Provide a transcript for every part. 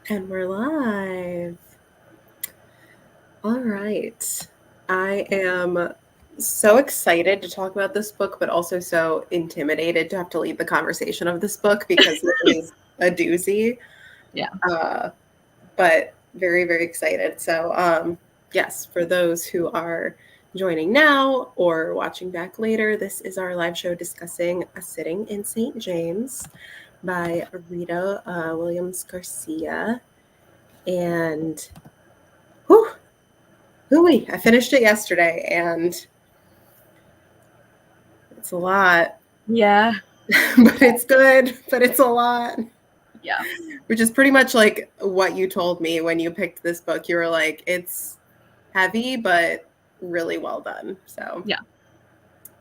And we're live. All right. I am so excited to talk about this book, but also so intimidated to have to lead the conversation of this book because it is a doozy. Yeah. But very, very excited. So, yes, for those who are joining now or watching back later, this is our live show discussing A Sitting in St. James by Rita Williams-Garcia. And hooey, I finished it yesterday, and it's a lot. Yeah. But it's good, but it's a lot. Yeah. Which is pretty much like what you told me when you picked this book. You were like, it's heavy, but really well done. So yeah.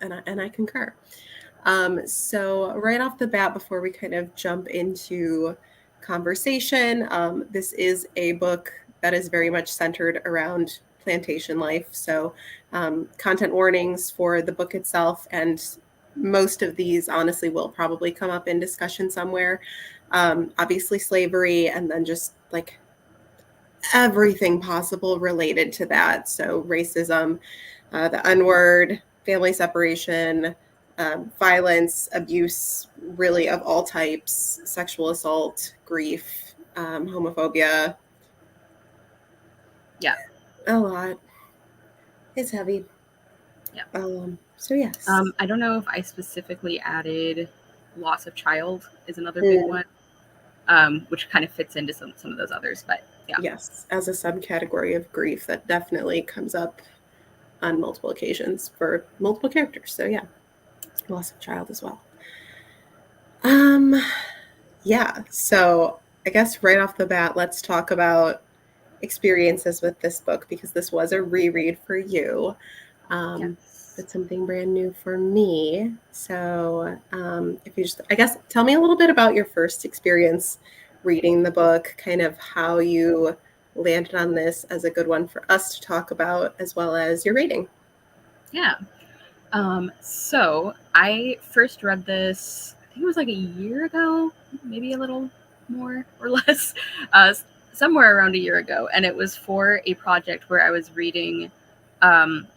And I concur. So right off the bat, before we kind of jump into conversation, this is a book that is very much centered around plantation life. So content warnings for the book itself, and most of these honestly will probably come up in discussion somewhere. Obviously slavery, and then just like everything possible related to that. So racism, the N-word, family separation, violence, abuse, really of all types, sexual assault, grief, homophobia. Yeah. A lot. It's heavy. Yeah. So yes. I don't know if I specifically added loss of child is another big one, which kind of fits into some of those others, but yeah. Yes, as a subcategory of grief that definitely comes up on multiple occasions for multiple characters. So yeah, loss of child as well. Yeah, so I guess right off the bat, let's talk about experiences with this book because this was a reread for you. Yes. It's something brand new for me. So if you just, I guess, tell me a little bit about your first experience reading the book, kind of how you landed on this as a good one for us to talk about, as well as your rating. Yeah. So I first read this, I think it was like a year ago, maybe a little more or less, somewhere around a year ago. And it was for a project where I was reading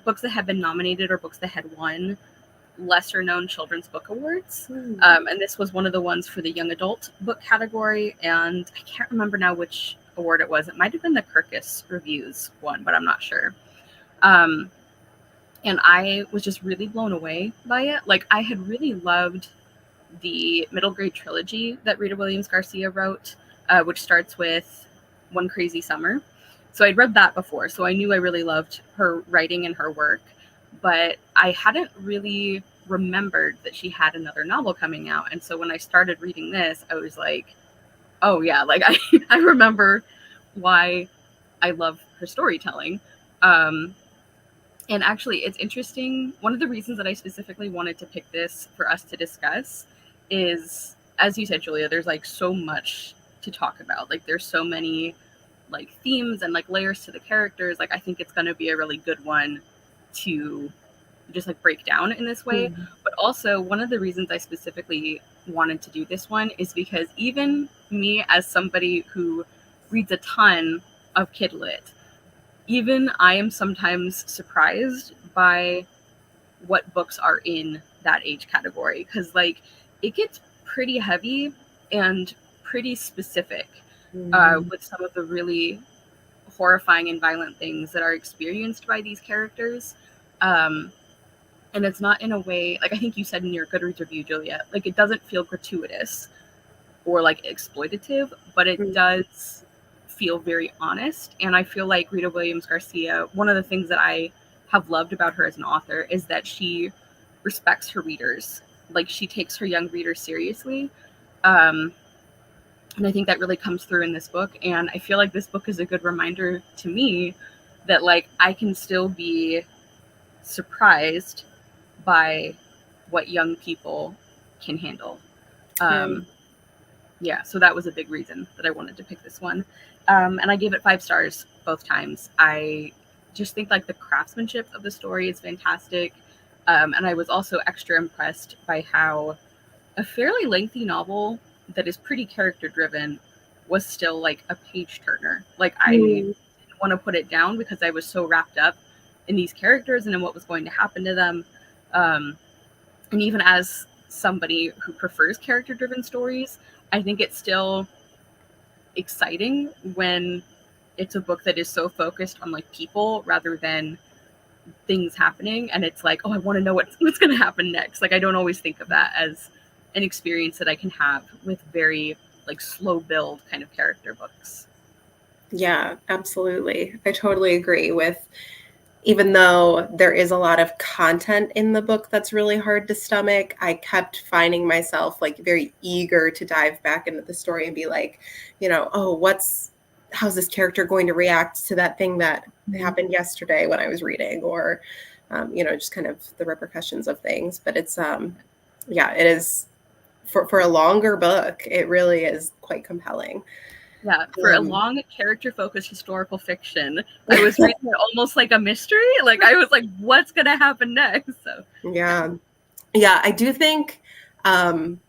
books that had been nominated or books that had won lesser known children's book awards. And this was one of the ones for the young adult book category. And I can't remember now which award it was. It might have been the Kirkus Reviews one, but I'm not sure. And I was just really blown away by it. Like, I had really loved the middle grade trilogy that Rita Williams-Garcia wrote, which starts with One Crazy Summer. So I'd read that before, so I knew I really loved her writing and her work, but I hadn't really remembered that she had another novel coming out. And so when I started reading this, I was like, oh yeah, like I remember why I love her storytelling. And actually, it's interesting. One of the reasons that I specifically wanted to pick this for us to discuss is, as you said, Julia, there's like so much to talk about. Like, there's so many like themes and like layers to the characters. Like, I think it's going to be a really good one to just like break down in this way. But also, one of the reasons I specifically wanted to do this one is because even me, as somebody who reads a ton of kid lit, even I am sometimes surprised by what books are in that age category, because like it gets pretty heavy and pretty specific with some of the really horrifying and violent things that are experienced by these characters. And it's not in a way, like I think you said in your Goodreads review, Julia, like it doesn't feel gratuitous or like exploitative, but it does feel very honest. And I feel like Rita Williams-Garcia, one of the things that I have loved about her as an author is that she respects her readers. Like, she takes her young readers seriously. And I think that really comes through in this book. And I feel like this book is a good reminder to me that like I can still be surprised by what young people can handle. Yeah, so that was a big reason that I wanted to pick this one. And I gave it 5 stars both times. I just think like the craftsmanship of the story is fantastic. And I was also extra impressed by how a fairly lengthy novel that is pretty character driven was still like a page turner. Like I Mm. didn't want to put it down because I was so wrapped up in these characters and in what was going to happen to them. And even as somebody who prefers character driven stories, I think it's still exciting when it's a book that is so focused on like people rather than things happening, and it's like, oh, I want to know what's going to happen next. Like I don't always think of that as an experience that I can have with very like slow build kind of character books. Yeah, absolutely. I totally agree with, even though there is a lot of content in the book that's really hard to stomach, I kept finding myself like very eager to dive back into the story and be like, oh, how's this character going to react to that thing that happened yesterday when I was reading, or, just kind of the repercussions of things. But it's, yeah, it is for a longer book, it really is quite compelling. Yeah, for a long character-focused historical fiction, I was reading it almost like a mystery. Like I was like, "What's gonna happen next?" So yeah, I do think, and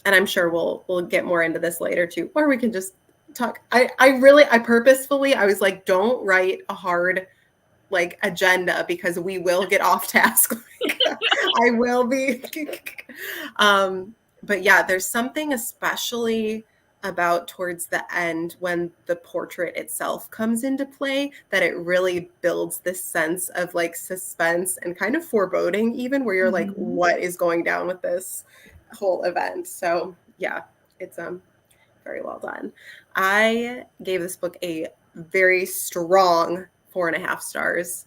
I'm sure we'll get more into this later too, or we can just talk. I purposefully, I was like, don't write a hard like agenda because we will get off task. I will be. But yeah, there's something especially about towards the end when the portrait itself comes into play that it really builds this sense of like suspense and kind of foreboding, even where you're like, what is going down with this whole event? So yeah, it's very well done. I gave this book a very strong 4.5 stars,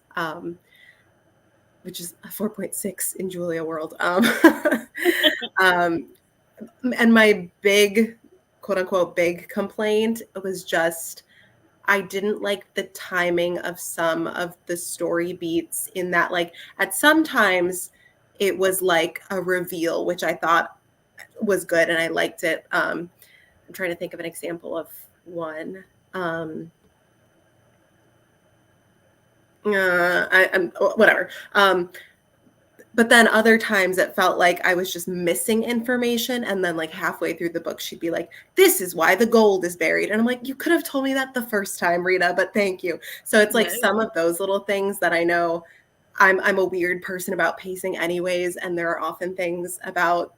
which is a 4.6 in Julia World. And my big, quote unquote, big complaint was just, I didn't like the timing of some of the story beats in that, like, at some times it was like a reveal, which I thought was good and I liked it. I'm trying to think of an example of one. I'm whatever. But then other times it felt like I was just missing information. And then like halfway through the book, she'd be like, this is why the gold is buried. And I'm like, you could have told me that the first time, Rita, but thank you. So it's like some of those little things that I know I'm a weird person about pacing anyways. And there are often things about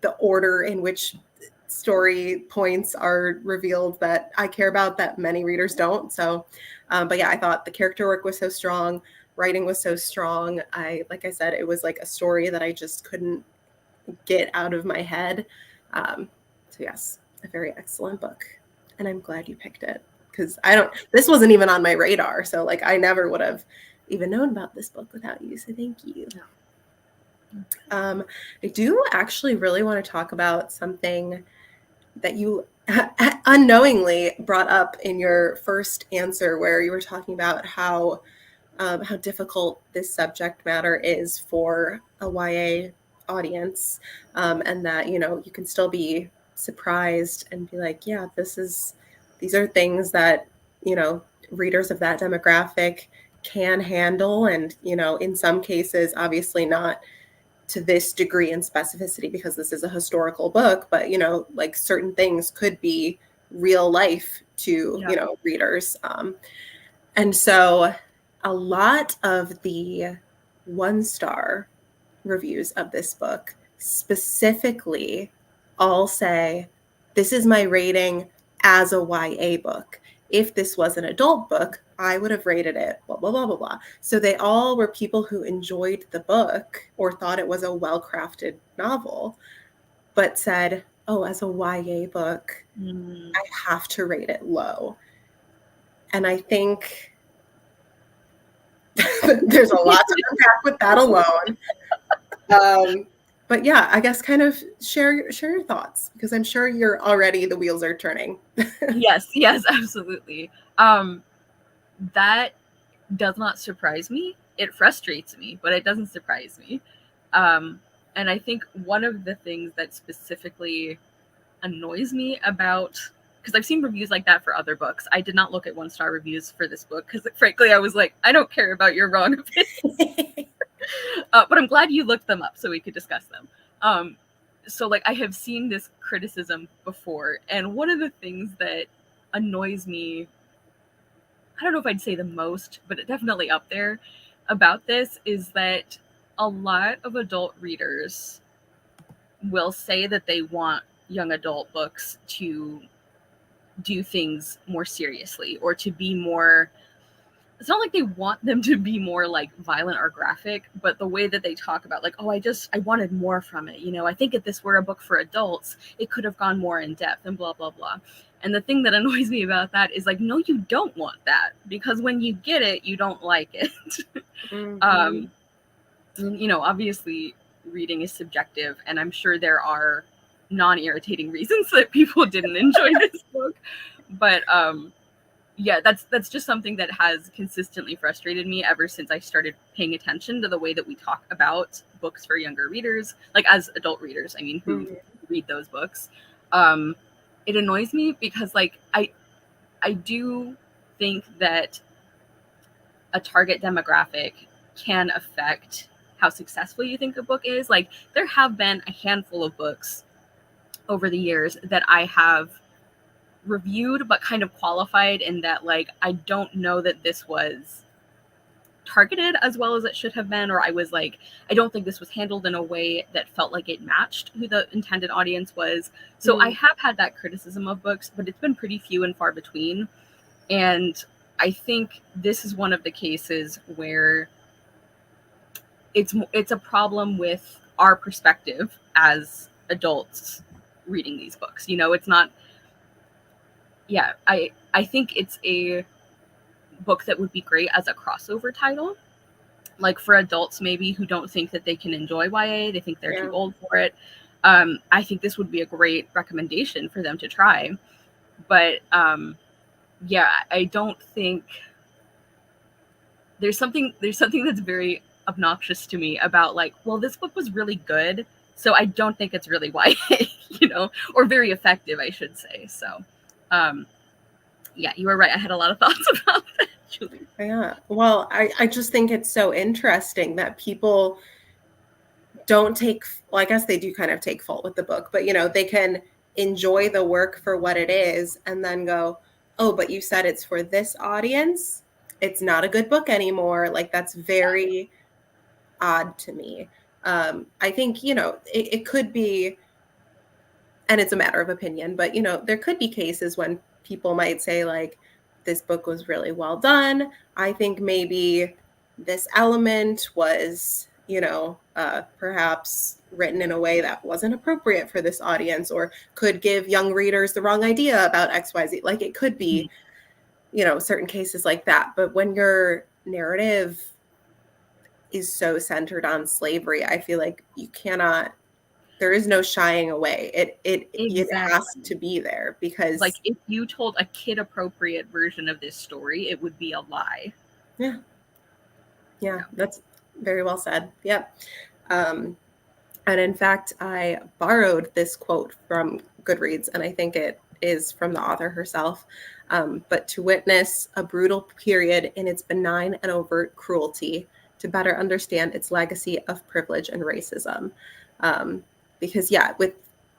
the order in which story points are revealed that I care about that many readers don't. So, but yeah, I thought the character work was so strong. Writing was so strong. Like I said, it was like a story that I just couldn't get out of my head. So yes, a very excellent book. And I'm glad you picked it because this wasn't even on my radar. So like, I never would have even known about this book without you. So thank you. I do actually really want to talk about something that you unknowingly brought up in your first answer, where you were talking about how difficult this subject matter is for a YA audience, and that you can still be surprised and be like, yeah, these are things that readers of that demographic can handle, and in some cases, obviously not to this degree and specificity because this is a historical book, but like certain things could be real life to readers, and so a lot of the 1-star reviews of this book specifically all say, this is my rating as a YA book. If this was an adult book, I would have rated it, blah, blah, blah, blah, blah. So they all were people who enjoyed the book or thought it was a well-crafted novel, but said, oh, as a YA book, I have to rate it low. And I think there's a lot to unpack with that alone. But yeah, I guess kind of share your thoughts, because I'm sure you're already, the wheels are turning. Yes, absolutely. That does not surprise me. It frustrates me, but it doesn't surprise me. And I think one of the things that specifically annoys me about, because I've seen reviews like that for other books. I did not look at 1-star reviews for this book because frankly, I was like, I don't care about your wrong opinion. But I'm glad you looked them up so we could discuss them. so like I have seen this criticism before, and one of the things that annoys me, I don't know if I'd say the most, but it definitely up there about this, is that a lot of adult readers will say that they want young adult books to do things more seriously, or to be more, it's not like they want them to be more like violent or graphic, but the way that they talk about, like, oh, I wanted more from it, you know, I think if this were a book for adults, it could have gone more in depth and blah blah blah. And the thing that annoys me about that is, like, no, you don't want that, because when you get it, you don't like it. Mhm. You know, obviously reading is subjective, and I'm sure there are non-irritating reasons that people didn't enjoy this book, but yeah, that's just something that has consistently frustrated me ever since I started paying attention to the way that we talk about books for younger readers, like as adult readers, I mean, who Mhm. read those books. um it annoys me because, like, I do think that a target demographic can affect how successful you think a book is. Like, there have been a handful of books over the years that I have reviewed but kind of qualified in that, like, I don't know that this was targeted as well as it should have been, or I was like, I don't think this was handled in a way that felt like it matched who the intended audience was. So I Mhm. have had that criticism of books, but it's been pretty few and far between. And I think this is one of the cases where it's a problem with our perspective as adults reading these books. You know, it's not, yeah, I think it's a book that would be great as a crossover title, like for adults maybe who don't think that they can enjoy YA, they think they're too Yeah. old for it. I think this would be a great recommendation for them to try. But yeah, I don't think, there's something that's very obnoxious to me about, like, well, this book was really good, so I don't think it's really YA, you know, or very effective, I should say. So yeah, you were right. I had a lot of thoughts about that, Julie. Yeah. Well, I just think it's so interesting that people don't take, well, I guess they do kind of take fault with the book, but they can enjoy the work for what it is and then go, oh, but you said it's for this audience. It's not a good book anymore. Like, that's very odd to me. I think, it could be, and it's a matter of opinion, but there could be cases when people might say, like, this book was really well done. I think maybe this element was, perhaps written in a way that wasn't appropriate for this audience, or could give young readers the wrong idea about XYZ. Like, it could be, certain cases like that. But when your narrative is so centered on slavery, I feel like you cannot, there is no shying away. It has Exactly. to be there Like, because if you told a kid appropriate version of this story, it would be a lie. yeah, yeah, Yeah. that's very well said. Yep. Um, and in fact, I borrowed this quote from Goodreads, and I think it is from the author herself. But to witness a brutal period in its benign and overt cruelty, to better understand its legacy of privilege and racism. Um, because yeah,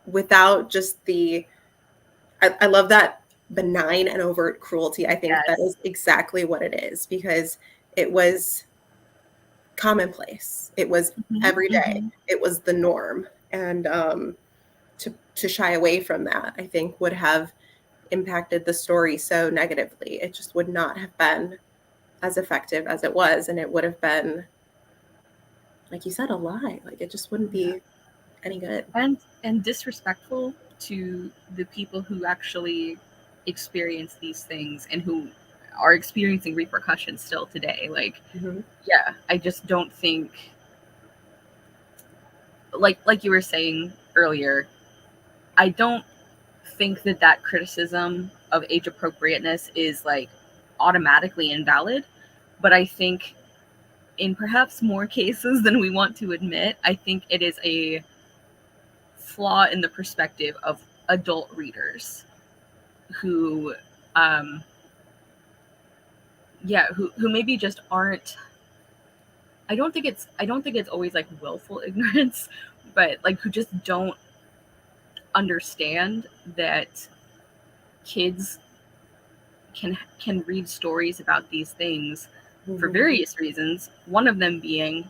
without just the, I love that benign and overt cruelty. I think that Yes. is exactly what it is, because it was commonplace. It was Mhm, every day. mhm. It was the norm. And to shy away from that, I think would have impacted the story so negatively. It just would not have been as effective as it was. And it would have been, like you said, a lie. Like, it just wouldn't Yeah. be any good. And disrespectful to the people who actually experience these things and who are experiencing repercussions still today. Like, Mhm. yeah, I just don't think, like you were saying earlier, I don't think that that criticism of age appropriateness is like automatically invalid, but I think in perhaps more cases than we want to admit, I think it is a flaw in the perspective of adult readers who yeah, who maybe just aren't, I don't think it's always like willful ignorance, but like who just don't understand that kids can read stories about these things for various reasons, one of them being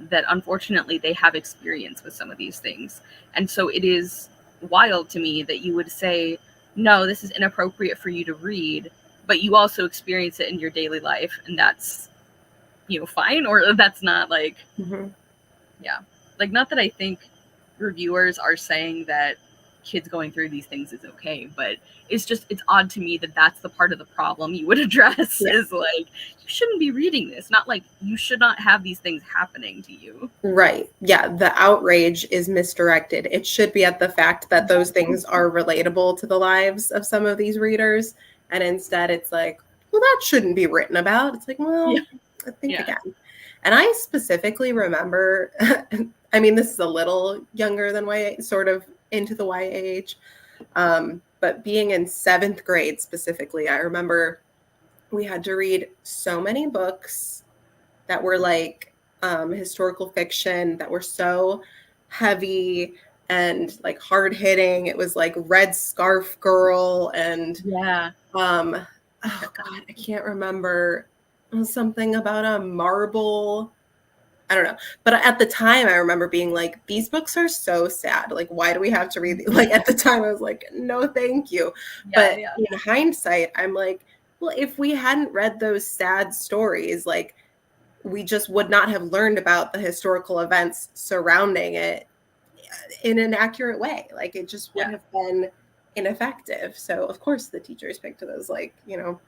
that unfortunately they have experience with some of these things. And so it is wild to me that you would say, no, this is inappropriate for you to read, but you also experience it in your daily life, and that's, you know, fine, or that's not like, yeah, like, not that I think reviewers are saying that kids going through these things is okay, but it's odd to me that that's the part of the problem you would address. Is like, you shouldn't be reading this, not like you should not have these things happening to you. Right. Yeah, the outrage is misdirected. It should be at the fact that those things are relatable to the lives of some of these readers, and instead it's like, well, that shouldn't be written about. It's like, well, I think again. And I specifically remember, I mean, this is a little younger than YA, sort of into the YA age, but being in 7th grade specifically, I remember we had to read so many books that were like historical fiction, that were so heavy and like hard hitting. It was like Red Scarf Girl and oh God, I can't remember. It was something about a marble. I don't know. But at the time I remember being like, these books are so sad. Like, why do we have to read these? Like, at the time I was like, no, thank you. But in hindsight, I'm like, well, if we hadn't read those sad stories, like, we just would not have learned about the historical events surrounding it in an accurate way. Like, it just would have been ineffective. So of course the teachers picked those, like, you know,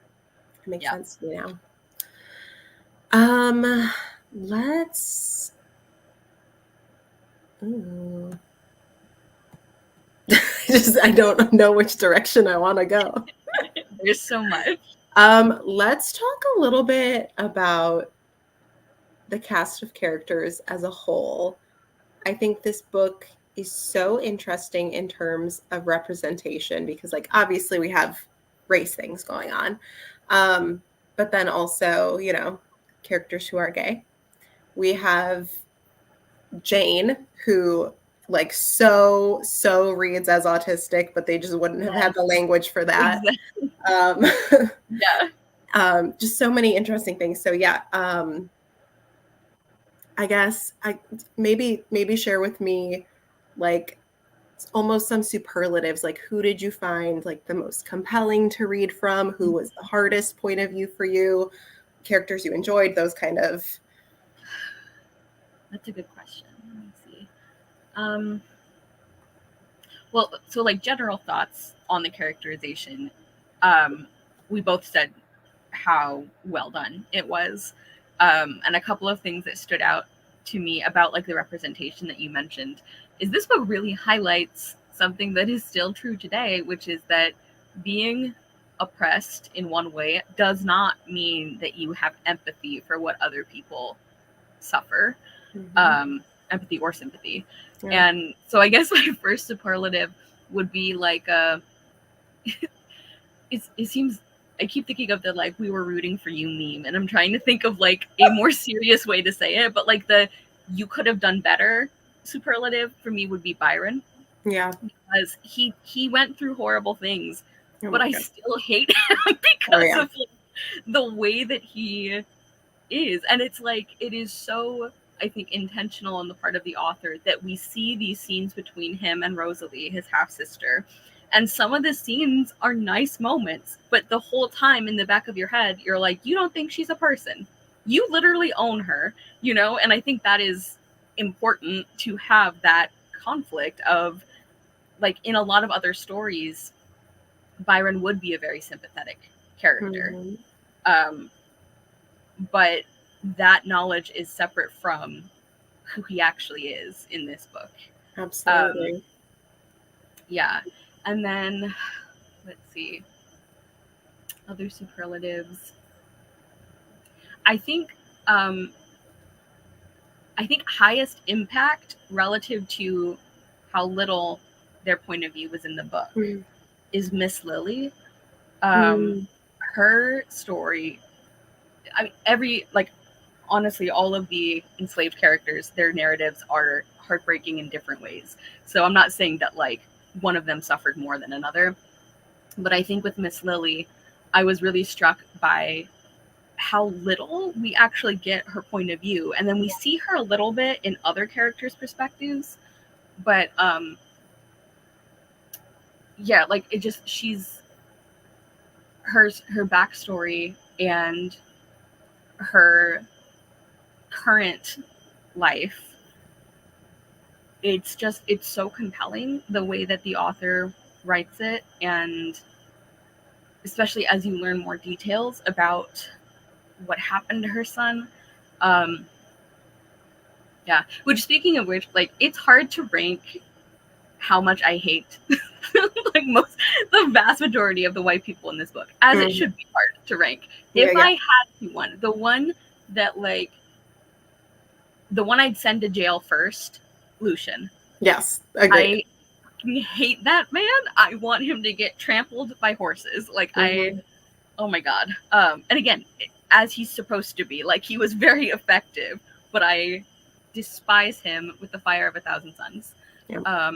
it makes sense to me now. Let's I don't know which direction I want to go. There's so much. Let's talk a little bit about the cast of characters as a whole. I think this book is so interesting in terms of representation because, like, obviously we have race things going on, but then also, you know, characters who are gay. We have Jane, who like so reads as autistic, but they just wouldn't have had the language for that. Just so many interesting things. So yeah, I guess maybe share with me like almost some superlatives. Like, who did you find like the most compelling to read from? Who was the hardest point of view for you? Characters you enjoyed, those kind of. That's a good question. Let me see. Well, so like general thoughts on the characterization. We both said how well done it was. And a couple of things that stood out to me about like the representation that you mentioned is this book really highlights something that is still true today, which is that being oppressed in one way does not mean that you have empathy for what other people suffer. Empathy or sympathy. And so I guess my first superlative would be like it seems, I keep thinking of the like we were rooting for you meme, and I'm trying to think of like a more serious way to say it, but like the you could have done better superlative for me would be Byron. Yeah. Because he went through horrible things, but I still hate him because of like, the way that he is. And it's like, it is so, I think, intentional on the part of the author that we see these scenes between him and Rosalie, his half-sister. And some of the scenes are nice moments, but the whole time in the back of your head, you're like, you don't think she's a person. You literally own her, you know? And I think that is important to have that conflict of, like, in a lot of other stories, Byron would be a very sympathetic character. But that knowledge is separate from who he actually is in this book. Absolutely. Yeah. And then, let's see, other superlatives. I think highest impact relative to how little their point of view was in the book is Miss Lily. Her story, I mean, honestly, all of the enslaved characters, their narratives are heartbreaking in different ways. So I'm not saying that like one of them suffered more than another. But I think with Miss Lily, I was really struck by how little we actually get her point of view, and then we see her a little bit in other characters' perspectives, but yeah, like it just, she's her backstory and her current life, it's so compelling the way that the author writes it, and especially as you learn more details about what happened to her son. Yeah, which, speaking of which, like, it's hard to rank how much I hate like the vast majority of the white people in this book, as it should be hard to rank. If I had to one, the one that, like, the one I'd send to jail first, Lucian. Yes, agreed. I hate that man. I want him to get trampled by horses. Like, oh my god. And again, as he's supposed to be, like, he was very effective, but I despise him with the fire of 1,000 suns. Yeah.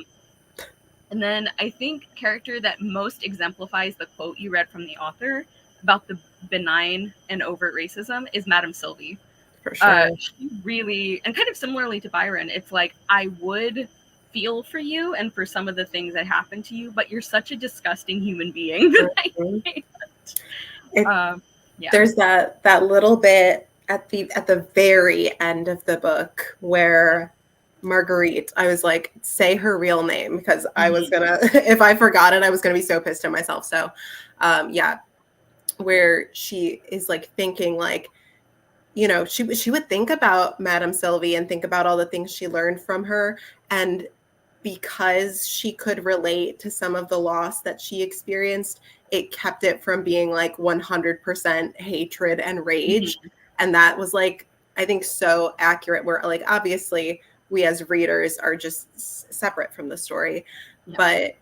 And then I think character that most exemplifies the quote you read from the author about the benign and overt racism is Madame Sylvie. For sure. She really, and kind of similarly to Byron, it's like, I would feel for you and for some of the things that happened to you, but you're such a disgusting human being that I can't. Yeah. There's that little bit at the very end of the book where Marguerite, I was like, say her real name, because I was gonna, if I forgot it, I was gonna be so pissed at myself. So yeah, where she is like thinking, like, you know, she would think about Madame Sylvie and think about all the things she learned from her, and because she could relate to some of the loss that she experienced, it kept it from being like 100% hatred and rage. And that was, like, I think so accurate, where, like, obviously we as readers are just separate from the story, but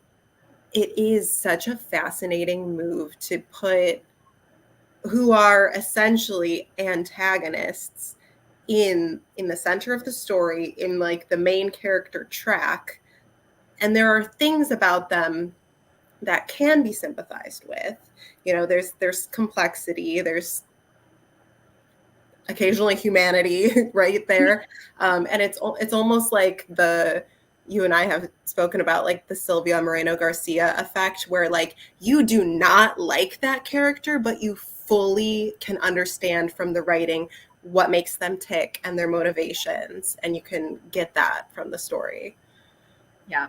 it is such a fascinating move to put who are essentially antagonists in the center of the story, in like the main character track. And there are things about them that can be sympathized with. You know, there's complexity, there's occasionally humanity right there. And it's almost like you and I have spoken about, like, the Sylvia Moreno-Garcia effect, where, like, you do not like that character, but you fully can understand from the writing what makes them tick and their motivations, and you can get that from the story. Yeah.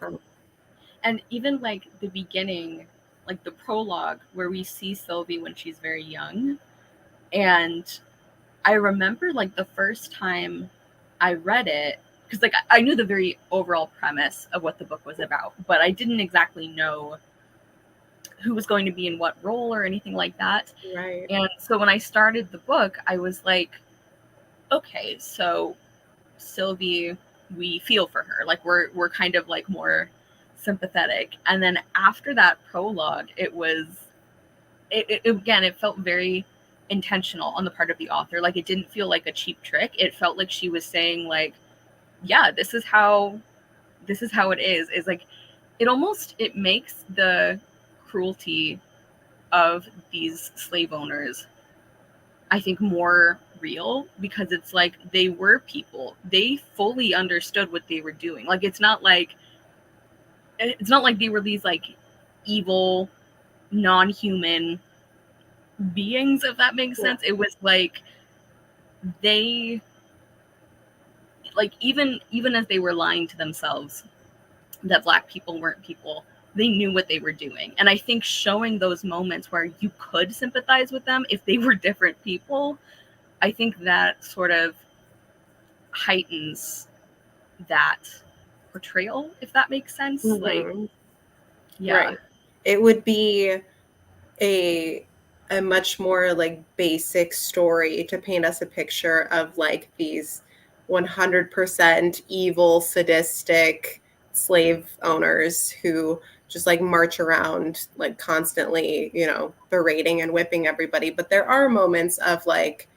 And even, like, the beginning, like the prologue, where we see Sylvie when she's very young, and I remember, like, the first time I read it, because, like, I knew the very overall premise of what the book was about, but I didn't exactly know who was going to be in what role or anything like that. Right. And so when I started the book, I was like, okay, so Sylvie, we feel for her. Like, we're kind of, like, more sympathetic. And then after that prologue, it felt very intentional on the part of the author. Like, it didn't feel like a cheap trick. It felt like she was saying, like, yeah, this is how it is like, it makes the cruelty of these slave owners, I think, more real, because it's like, they were people, they fully understood what they were doing. Like, it's not like they were these, like, evil, non-human beings, if that makes sense. It was like, they, like, even as they were lying to themselves that Black people weren't people, they knew what they were doing. And I think showing those moments where you could sympathize with them if they were different people, I think that sort of heightens that portrayal, if that makes sense. Like, yeah. Right. It would be a much more, like, basic story to paint us a picture of, like, these 100% evil, sadistic slave owners who just, like, march around, like, constantly, you know, berating and whipping everybody. But there are moments of, like,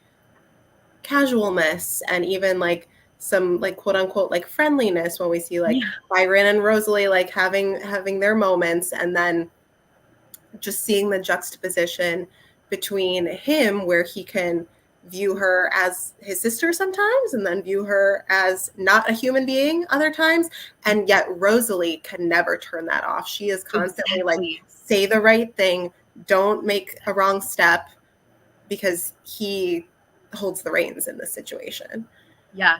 casualness and even, like, some like quote unquote like friendliness when we see like Yeah. Byron and Rosalie like having their moments, and then just seeing the juxtaposition between him where he can view her as his sister sometimes and then view her as not a human being other times, and yet Rosalie can never turn that off. She is constantly like, Exactly. say the right thing, don't make a wrong step, because he holds the reins in this situation. Yeah.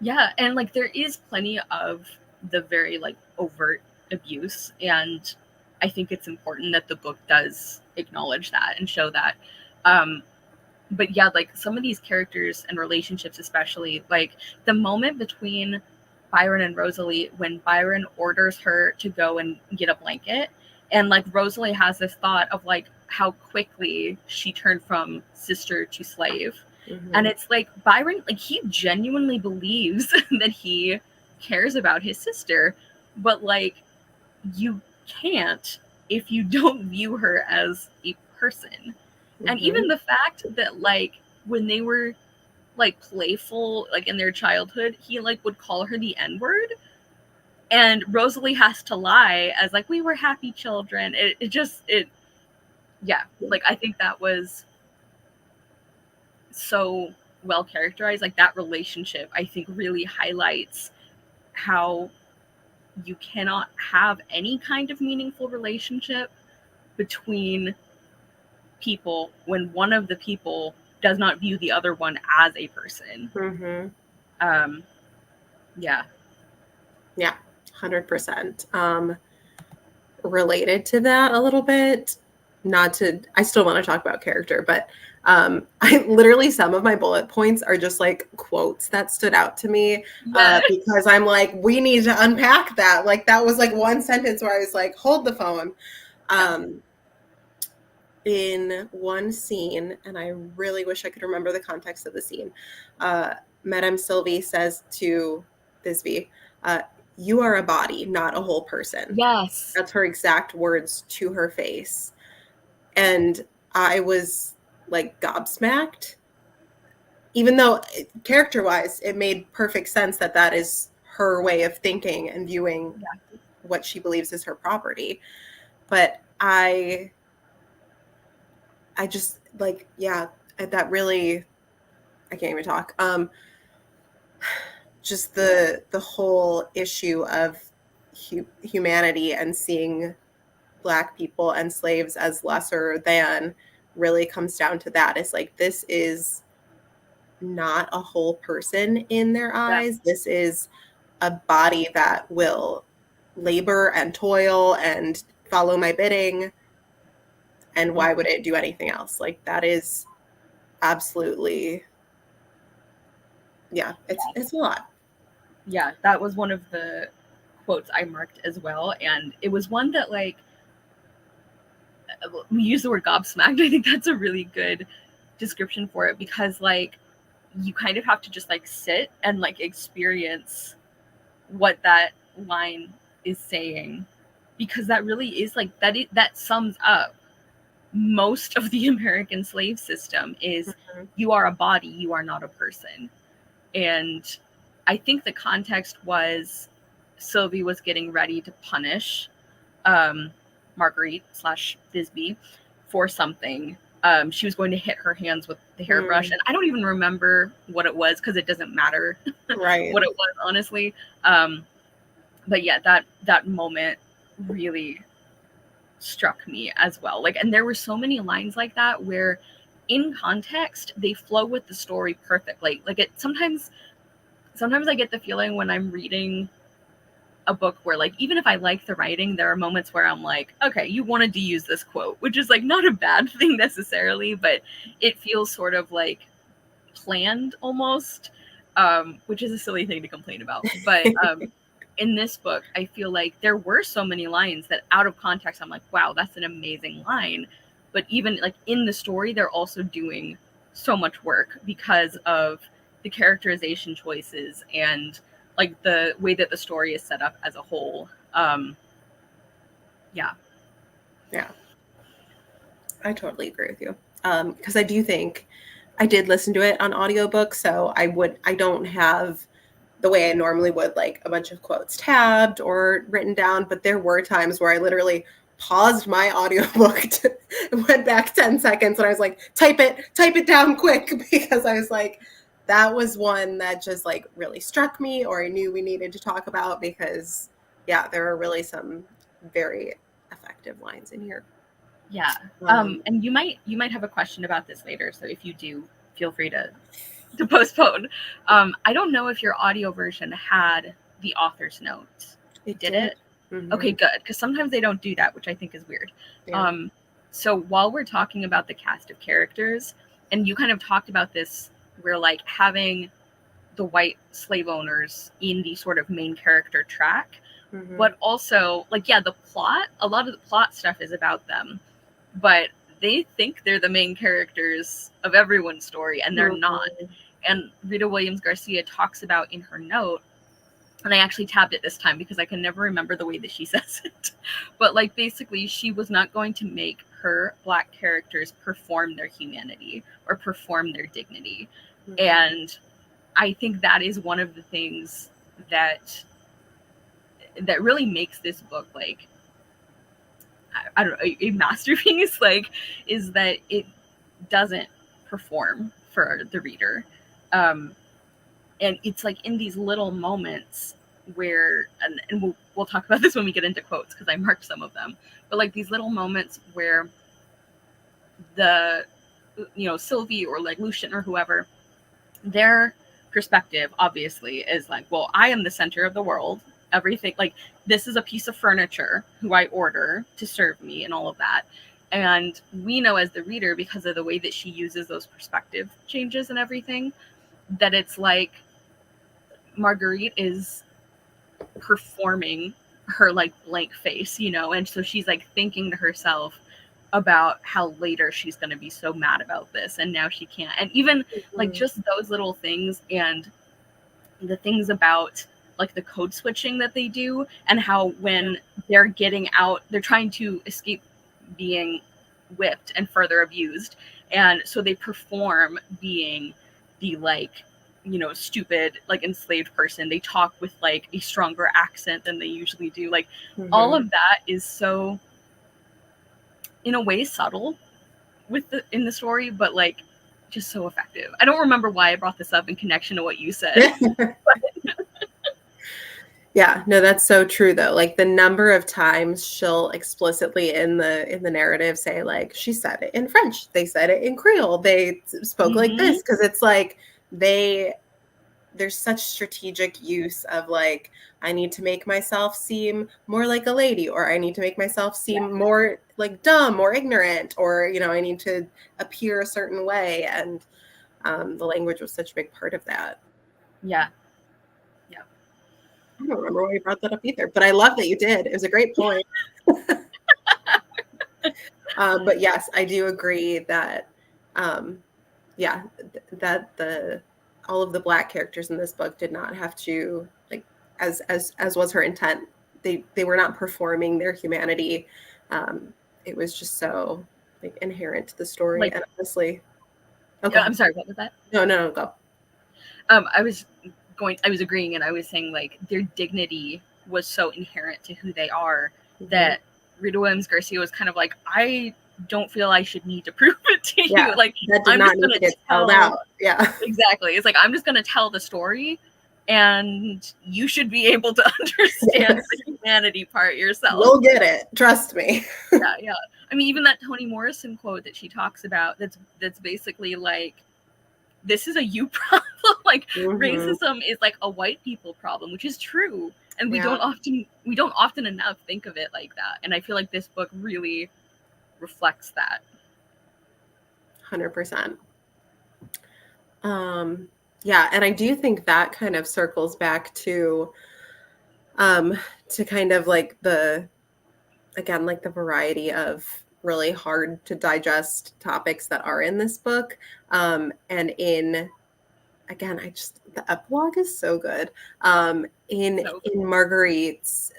Yeah, and like there is plenty of the very like overt abuse, and I think it's important that the book does acknowledge that and show that. Um but yeah, like some of these characters and relationships, especially like the moment between Byron and Rosalie when Byron orders her to go and get a blanket, and like Rosalie has this thought of like how quickly she turned from sister to slave. And Mm-hmm. it's like Byron, like he genuinely believes that he cares about his sister, but like you can't if you don't view her as a person. And Mm-hmm. even the fact that like when they were like playful like in their childhood, he like would call her the N-word, and Rosalie has to lie as like we were happy children. It just it yeah, like I think that was so well characterized. Like that relationship I think really highlights how you cannot have any kind of meaningful relationship between people when one of the people does not view the other one as a person. Mm-hmm. um yeah. Yeah, 100%. Related to that a little bit, not to, I still want to talk about character, but I literally, some of my bullet points are just like quotes that stood out to me, Yeah. because I'm like, we need to unpack that. Like that was like one sentence where I was like, hold the phone. Yeah. In one scene, and I really wish I could remember the context of the scene, Madame Sylvie says to Thisbe, you are a body, not a whole person. Yes. That's her exact words to her face. And I was like gobsmacked, even though character wise, it made perfect sense that that is her way of thinking and viewing Yeah. what she believes is her property. But I just like, yeah, that really, I can't even talk. Just the whole issue of humanity and seeing Black people and slaves as lesser than really comes down to that. It's like, this is not a whole person in their Yeah. eyes. This is a body that will labor and toil and follow my bidding. And why would it do anything else? Like that is absolutely, yeah, it's a lot. Yeah, that was one of the quotes I marked as well, and it was one that like we use the word gobsmacked. I think that's a really good description for it, because like you kind of have to just like sit and like experience what that line is saying, because that really is like that sums up most of the American slave system is Mhm. you are a body, you are not a person. And I think the context was Sylvie was getting ready to punish Marguerite slash Thisbe for something. She was going to hit her hands with the hairbrush, and I don't even remember what it was because it doesn't matter Right. what it was, honestly. But yeah, that moment really struck me as well. Like, and there were so many lines like that where, in context, they flow with the story perfectly. Like it sometimes I get the feeling when I'm reading a book where like even if I like the writing, there are moments where I'm like, okay, you wanted to use this quote, which is like not a bad thing necessarily, but it feels sort of like planned almost, which is a silly thing to complain about. But in this book, I feel like there were so many lines that out of context, I'm like, wow, that's an amazing line. But even like in the story, they're also doing so much work because of the characterization choices and like the way that the story is set up as a whole. Yeah. Yeah, I totally agree with you. Because I do think I did listen to it on audiobook, so I don't have the way I normally would, like a bunch of quotes tabbed or written down, but there were times where I literally paused my audiobook and went back 10 seconds and I was like, type it down quick, because I was like, that was one that just like really struck me, or I knew we needed to talk about, because yeah, there are really some very effective lines in here. Yeah. And you might have a question about this later, so if you do, feel free to postpone. I don't know if your audio version had the author's notes. It did it? Mm-hmm. Okay, good, because sometimes they don't do that, which I think is weird. Yeah. So while we're talking about the cast of characters, and you kind of talked about this, where like having the white slave owners in the sort of main character track, Mm-hmm. but also like, yeah, the plot, a lot of the plot stuff is about them, but they think they're the main characters of everyone's story, and they're not. And Rita Williams-Garcia talks about in her note, and I actually tabbed it this time because I can never remember the way that she says it, but like basically she was not going to make her Black characters perform their humanity or perform their dignity. Mm-hmm. And I think that is one of the things that really makes this book like, I don't know, a masterpiece, like, is that it doesn't perform for the reader. And it's like in these little moments where, and we'll talk about this when we get into quotes, because I marked some of them, but like these little moments where the, Sylvie or like Lucian or whoever, their perspective obviously is like, well, I am the center of the world. Everything, like, this is a piece of furniture who I order to serve me and all of that. And we know as the reader, because of the way that she uses those perspective changes and everything, that it's like Marguerite is performing her like blank face, and so she's like thinking to herself about how later she's going to be so mad about this, and now she can't. And even like just those little things, and the things about like the code switching that they do, and how when they're getting out, they're trying to escape being whipped and further abused, and so they perform being the like, stupid like enslaved person. They talk with like a stronger accent than they usually do. Like all of that is so, in a way, subtle in the story, but like just so effective. I don't remember why I brought this up in connection to what you said. Yeah, no, that's so true though. Like the number of times she'll explicitly in the narrative say like, she said it in French, they said it in Creole, they spoke like this, because it's like there's such strategic use of like, I need to make myself seem more like a lady, or I need to make myself seem more like dumb or ignorant, or I need to appear a certain way, and the language was such a big part of that. Yeah. I don't remember why you brought that up either, but I love that you did. It was a great point. But yes, I do agree that, that all of the Black characters in this book did not have to, like, as was her intent. They were not performing their humanity. It was just so like inherent to the story. Like, and honestly, okay. I'm sorry. What was that? No, go. I was agreeing, and I was saying like their dignity was so inherent to who they are that Rita Williams-Garcia was kind of like, I don't feel I should need to prove it to you. Like, that did not need to get spelled out. Yeah, exactly. It's like, I'm just going to tell the story, and you should be able to understand the humanity part yourself. You'll get it. Trust me. Yeah. I mean, even that Toni Morrison quote that she talks about, that's basically like, this is a you problem. Like racism is like a white people problem, which is true, and we don't often enough think of it like that. And I feel like this book really reflects that. 100%. Yeah, and I do think that kind of circles back to kind of like the variety of really hard to digest topics that are in this book. And the epilogue is so good. In Marguerite's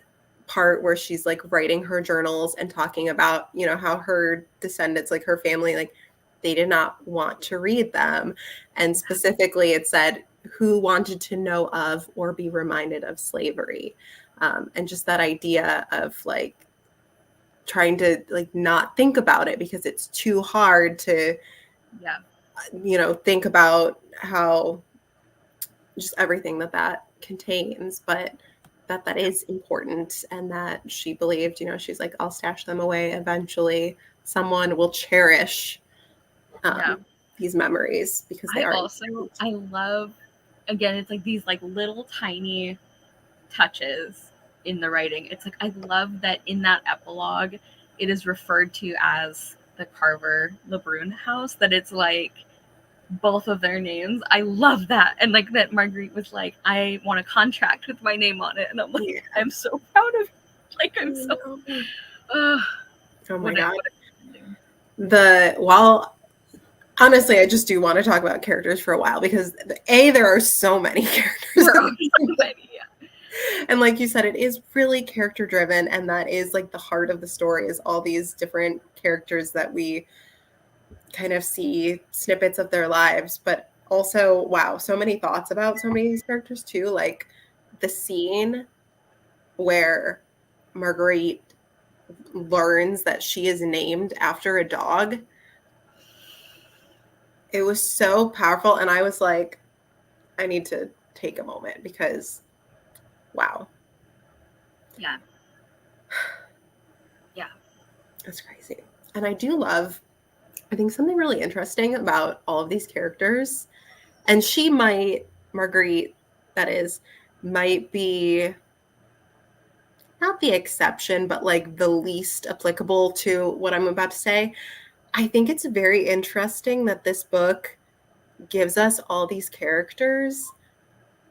part where she's like writing her journals and talking about, how her descendants, like her family, like they did not want to read them. And specifically, it said who wanted to know of or be reminded of slavery. And just that idea of like trying to like not think about it because it's too hard to, think about how just everything that contains, but that is important, and that she believed, she's like, I'll stash them away. Eventually someone will cherish these memories because they are important. I love, again, it's like these like little tiny touches in the writing. It's like, I love that in that epilogue it is referred to as the Carver LeBrun house, that it's like both of their names. I love that. And like that Marguerite was like, I want a contract with my name on it. And I'm like, I'm so proud of you. Like, I'm so oh my God. Honestly, I just do want to talk about characters for a while because there are so many characters. And like you said, it is really character driven, and that is like the heart of the story, is all these different characters that we kind of see snippets of their lives, but also, wow, so many thoughts about so many of these characters too. Like the scene where Marguerite learns that she is named after a dog. It was so powerful. And I was like, I need to take a moment because, wow. Yeah. Yeah. That's crazy. And I do love, I think something really interesting about all of these characters, and Marguerite, that is, might be not the exception, but like the least applicable to what I'm about to say. I think it's very interesting that this book gives us all these characters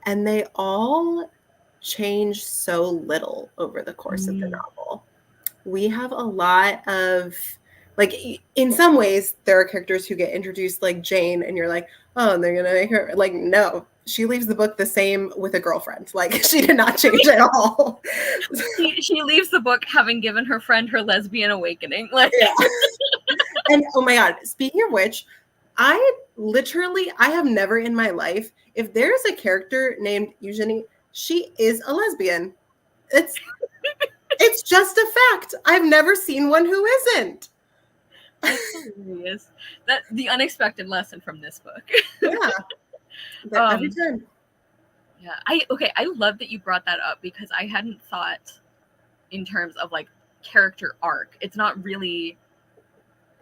and they all change so little over the course of the novel. We have a lot of, like, in some ways, there are characters who get introduced like Jane, and you're like, oh, and they're going to make her, like, no, she leaves the book the same with a girlfriend. Like, she did not change at all. She leaves the book having given her friend her lesbian awakening. Like, yeah. And oh my God, speaking of which, I have never in my life, if there's a character named Eugenie, she is a lesbian. It's just a fact. I've never seen one who isn't. That's hilarious. That the unexpected lesson from this book. Yeah. Every time. Yeah. I love that you brought that up because I hadn't thought in terms of like character arc. It's not really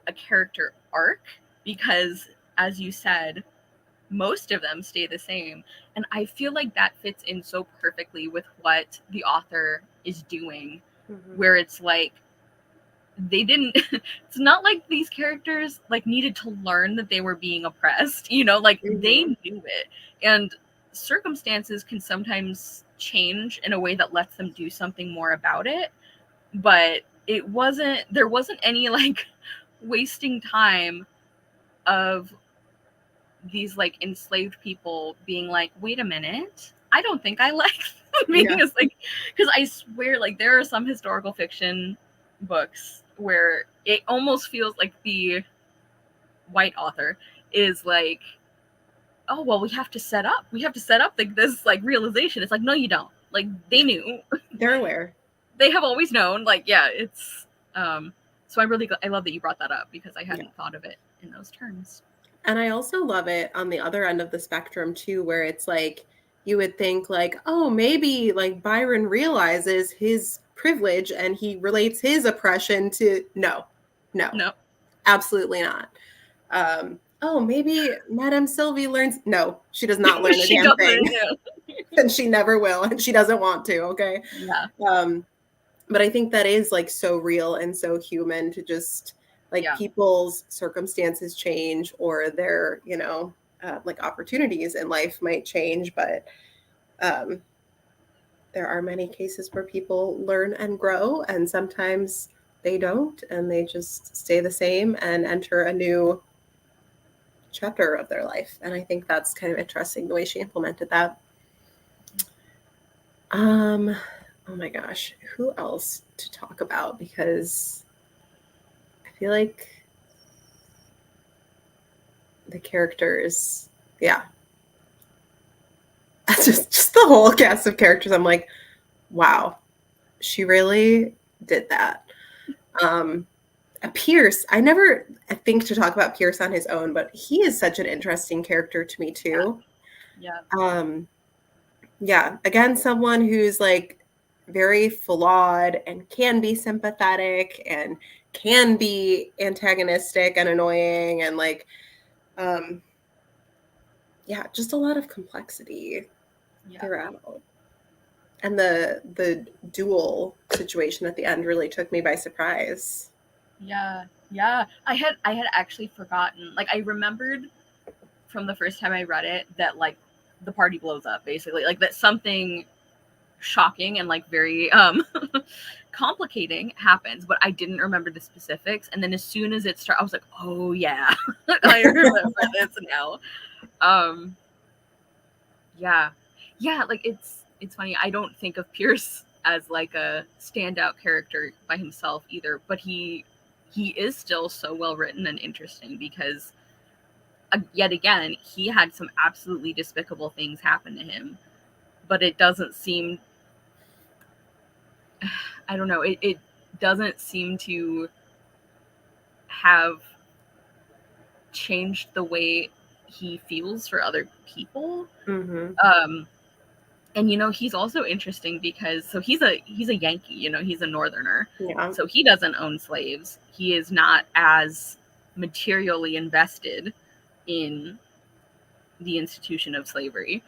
a character arc because, as you said, most of them stay the same. And I feel like that fits in so perfectly with what the author is doing, where it's like it's not like these characters like needed to learn that they were being oppressed, like they knew it. And circumstances can sometimes change in a way that lets them do something more about it. But there wasn't any like wasting time of these like enslaved people being like, wait a minute, I don't think I like being like, because I swear like there are some historical fiction books where it almost feels like the white author is like, oh well, we have to set up like this like realization. It's like, no, you don't. Like they knew. They're aware. They have always known. Like, yeah, it's so I love that you brought that up because I hadn't thought of it in those terms. And I also love it on the other end of the spectrum too, where it's like you would think like, oh, maybe like Byron realizes his privilege and he relates his oppression to no, absolutely not. Oh, maybe Madame Sylvie learns. No, she does not learn a damn thing. And she never will, and she doesn't want to. Okay. Yeah. But I think that is like so real and so human to just like people's circumstances change or their, like opportunities in life might change. But there are many cases where people learn and grow, and sometimes they don't, and they just stay the same and enter a new chapter of their life. And I think that's kind of interesting the way she implemented that. Oh my gosh, who else to talk about? Because I feel like the characters, yeah. just the whole cast of characters. I'm like, wow, she really did that. Pierce, I never think to talk about Pierce on his own, but he is such an interesting character to me too. Yeah. Yeah, again, someone who's like very flawed and can be sympathetic and can be antagonistic and annoying and like yeah, just a lot of complexity throughout. And the duel situation at the end really took me by surprise. Yeah. I had actually forgotten. Like, I remembered from the first time I read it that like the party blows up, basically. Like, that something shocking and like very complicating happens, but I didn't remember the specifics. And then as soon as it started, I was like, oh yeah, I remember this now. Yeah, like it's funny. I don't think of Pierce as like a standout character by himself either, but he is still so well written and interesting because yet again he had some absolutely despicable things happen to him, but it doesn't seem, I don't know, it doesn't seem to have changed the way he feels for other people. Mm-hmm. And he's also interesting because he's a Yankee, he's a Northerner. Yeah. So he doesn't own slaves. He is not as materially invested in the institution of slavery.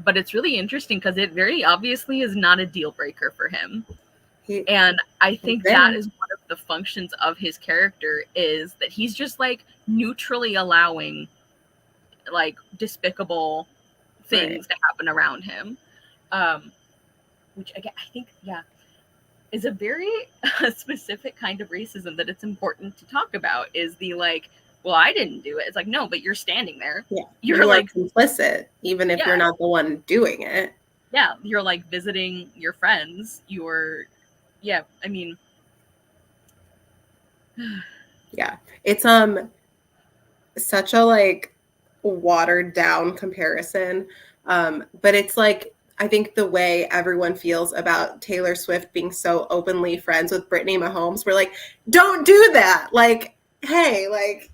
But it's really interesting because it very obviously is not a deal breaker for him. And I think that is one of the functions of his character, is that he's just like neutrally allowing like despicable things to happen around him. Which again, I think, is a very specific kind of racism that it's important to talk about, is the like, well, I didn't do it. It's like, no, but you're standing there. Yeah. You're like complicit, even if you're not the one doing it. Yeah. You're like visiting your friends. Yeah. I mean, yeah. It's such a like watered down comparison. But it's like, I think the way everyone feels about Taylor Swift being so openly friends with Brittany Mahomes, we're like, don't do that. Like, hey, like,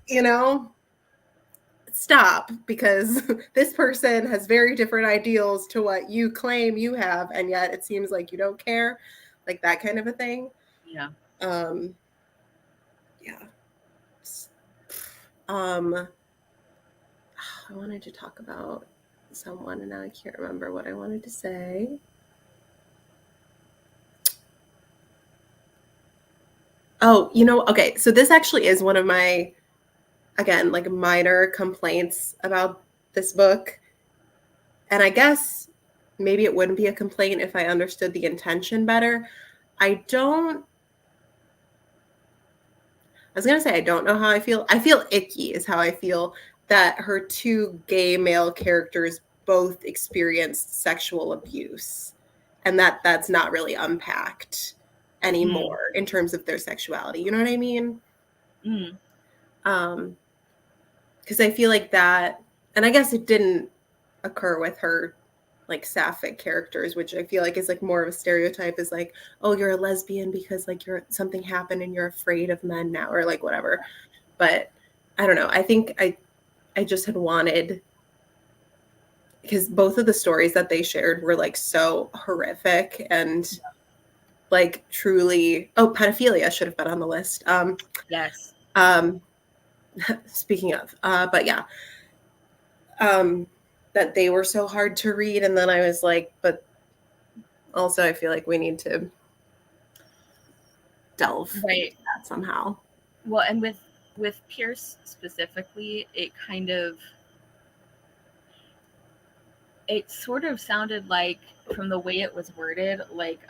stop, because this person has very different ideals to what you claim you have, and yet it seems like you don't care. Like that kind of a thing. Yeah. Yeah. I wanted to talk about someone and now I can't remember what I wanted to say. Oh, okay. So this actually is one of my, again, like minor complaints about this book. And I guess maybe it wouldn't be a complaint if I understood the intention better. I was going to say, I don't know how I feel. I feel icky is how I feel, that her two gay male characters both experienced sexual abuse, and that's not really unpacked anymore in terms of their sexuality. You know what I mean? Because I feel like that, and I guess it didn't occur with her like sapphic characters, which I feel like is like more of a stereotype, is like, oh, you're a lesbian because like something happened and you're afraid of men now, or like whatever. But I don't know. I think I just had wanted, because both of the stories that they shared were like so horrific and like truly, pedophilia should have been on the list. Yes. Speaking of, but yeah, that they were so hard to read. And then I was like, but also I feel like we need to delve into that somehow. Well, and with Pierce specifically, it sort of sounded like, from the way it was worded, like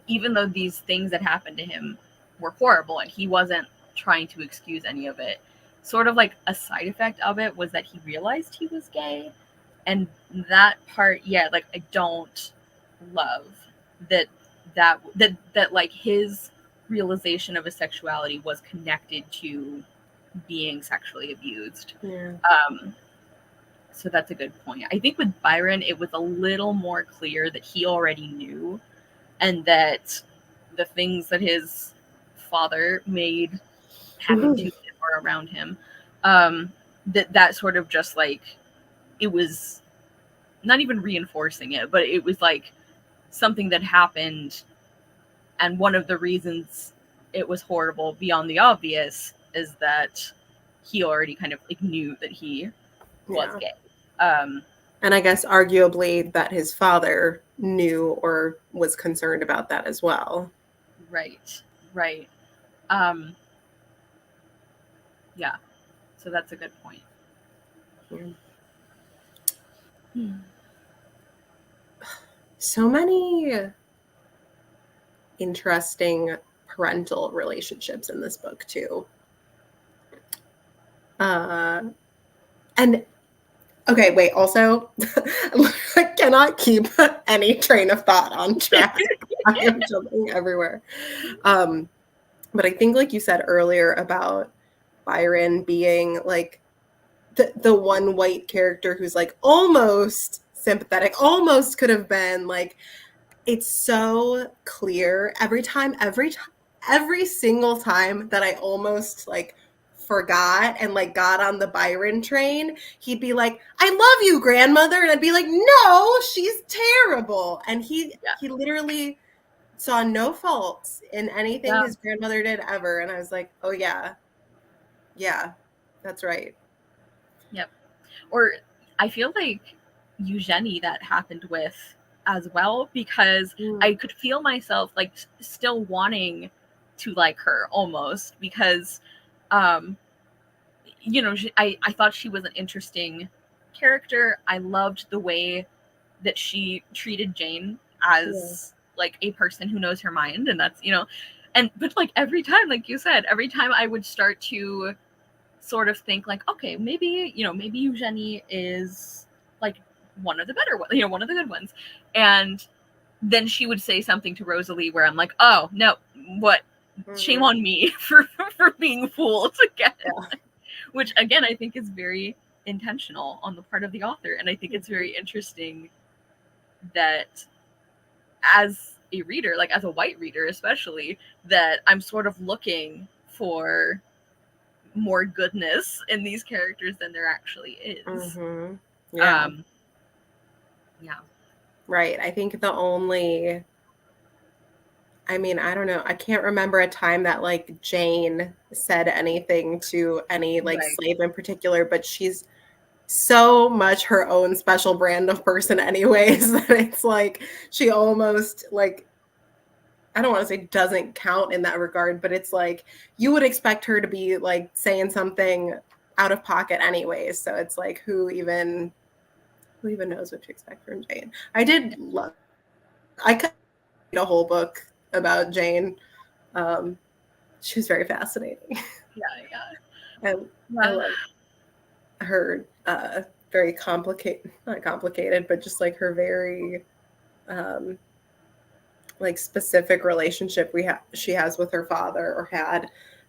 even though these things that happened to him were horrible and he wasn't trying to excuse any of it, sort of like a side effect of it was that he realized he was gay. And that part, like, I don't love that like his realization of his sexuality was connected to being sexually abused. Yeah. So that's a good point. I think with Byron, it was a little more clear that he already knew, and that the things that his father made happen to him or around him, that sort of just like, it was not even reinforcing it, but it was like something that happened, and one of the reasons it was horrible beyond the obvious is that he already kind of like knew that he was gay. And I guess arguably that his father knew or was concerned about that as well. Right. Yeah. So that's a good point. So many interesting parental relationships in this book too. And okay, wait, also, I cannot keep any train of thought on track. I am jumping everywhere. But I think, like you said earlier about Byron being like the one white character who's like almost sympathetic, almost could have been like, it's so clear every single time that I almost like forgot and like got on the Byron train, he'd be like, I love you, grandmother. And I'd be like, no, she's terrible. And he literally saw no faults in anything his grandmother did ever. And I was like, oh yeah, that's right. Yep. Or I feel like Eugenie that happened with as well, because I could feel myself like still wanting to like her almost, because you know, I thought she was an interesting character. I loved the way that she treated Jane as like a person who knows her mind, and that's, you know, but like every time, like you said, every time I would start to sort of think like, okay, maybe Eugenie is like one of the better ones, you know, one of the good ones. And then she would say something to Rosalie where I'm like, oh no, what? Shame on me for being fooled again. Which again, I think is very intentional on the part of the author. And I think it's very interesting that as a reader, like as a white reader especially, that I'm sort of looking for more goodness in these characters than there actually is. Yeah. Right. I think the only, I mean, I don't know, I can't remember a time that like Jane said anything to any like slave in particular, but she's so much her own special brand of person anyways, that it's like she almost like, I don't want to say doesn't count in that regard, but it's like you would expect her to be like saying something out of pocket anyways. So it's like who even knows what to expect from Jane. I could read a whole book about Jane. She was very fascinating. I love her very not complicated, but just like her very like specific relationship she has with her father or had,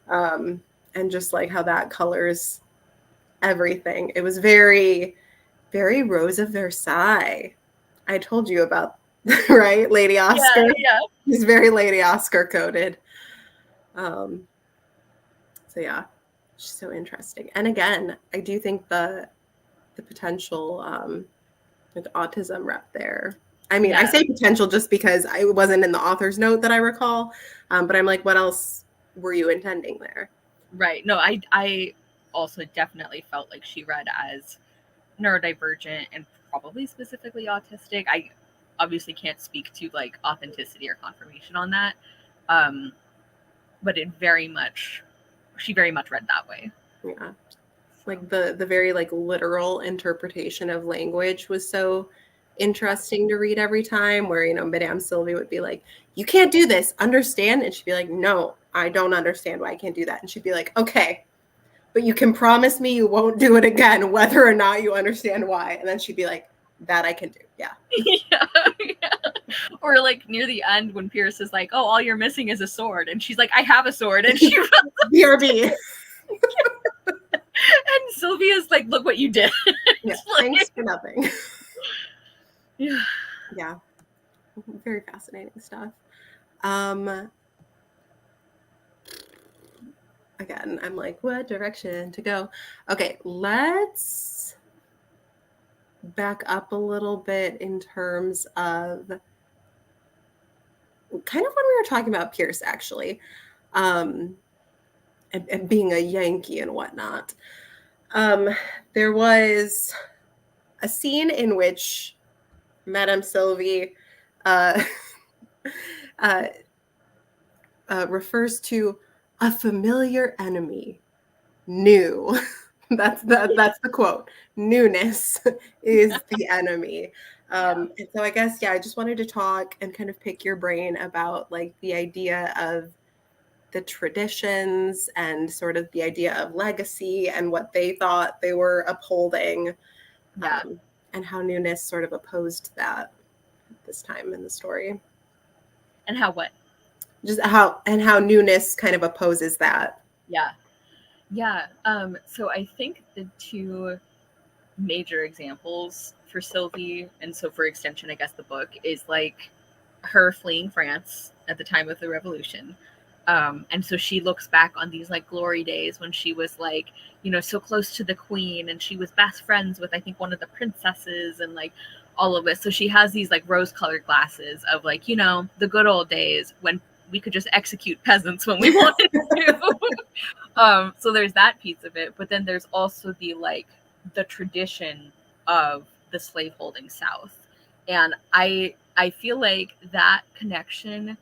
and just like how that colors everything. It was very, very Rose of Versailles. I told you about, right? Lady Oscar. Yeah. He's very Lady Oscar coded. So yeah, she's so interesting. And again, I do think the potential like autism rep there. I mean, I say potential just because I wasn't in the author's note that I recall, but I'm like, what else were you intending there? Right. No, I also definitely felt like she read as neurodivergent and probably specifically autistic. I obviously can't speak to like authenticity or confirmation on that, but she very much read that way. Yeah, like the very like literal interpretation of language was so interesting to read every time, where, you know, Madame Sylvie would be like, you can't do this, understand? And she'd be like, no, I don't understand why I can't do that. And she'd be like, okay, but you can promise me you won't do it again, whether or not you understand why. And then she'd be like, that I can do. Yeah. Or like near the end when Pierce is like, oh, all you're missing is a sword. And she's like, I have a sword. And she BRB. Sylvia's like, look what you did. Yeah, Like, thanks for nothing. yeah. Yeah, very fascinating stuff. Again, I'm like, what direction to go? Okay, let's back up a little bit in terms of kind of when we were talking about Pierce, actually, and being a Yankee and whatnot. There was a scene in which Madame Sylvie uh, uh, refers to a familiar enemy, new. That's the quote. Newness is the enemy. And so I guess, yeah, I just wanted to talk and kind of pick your brain about like the idea of the traditions and sort of the idea of legacy and what they thought they were upholding, Yeah. and how newness sort of opposed that at this time in the story. And how what? Just how newness kind of opposes that. Yeah. Yeah. So I think the two major examples for Sylvie, and so for extension, I guess the book is like her fleeing France at the time of the revolution. And so she looks back on these like glory days when she was like, you know, so close to the queen, and she was best friends with, I think, one of the princesses, and like all of this. So she has these like rose colored glasses of like, you know, the good old days when we could just execute peasants when we wanted to. So there's that piece of it. But then there's also the like the tradition of the slaveholding South. And I feel like that connection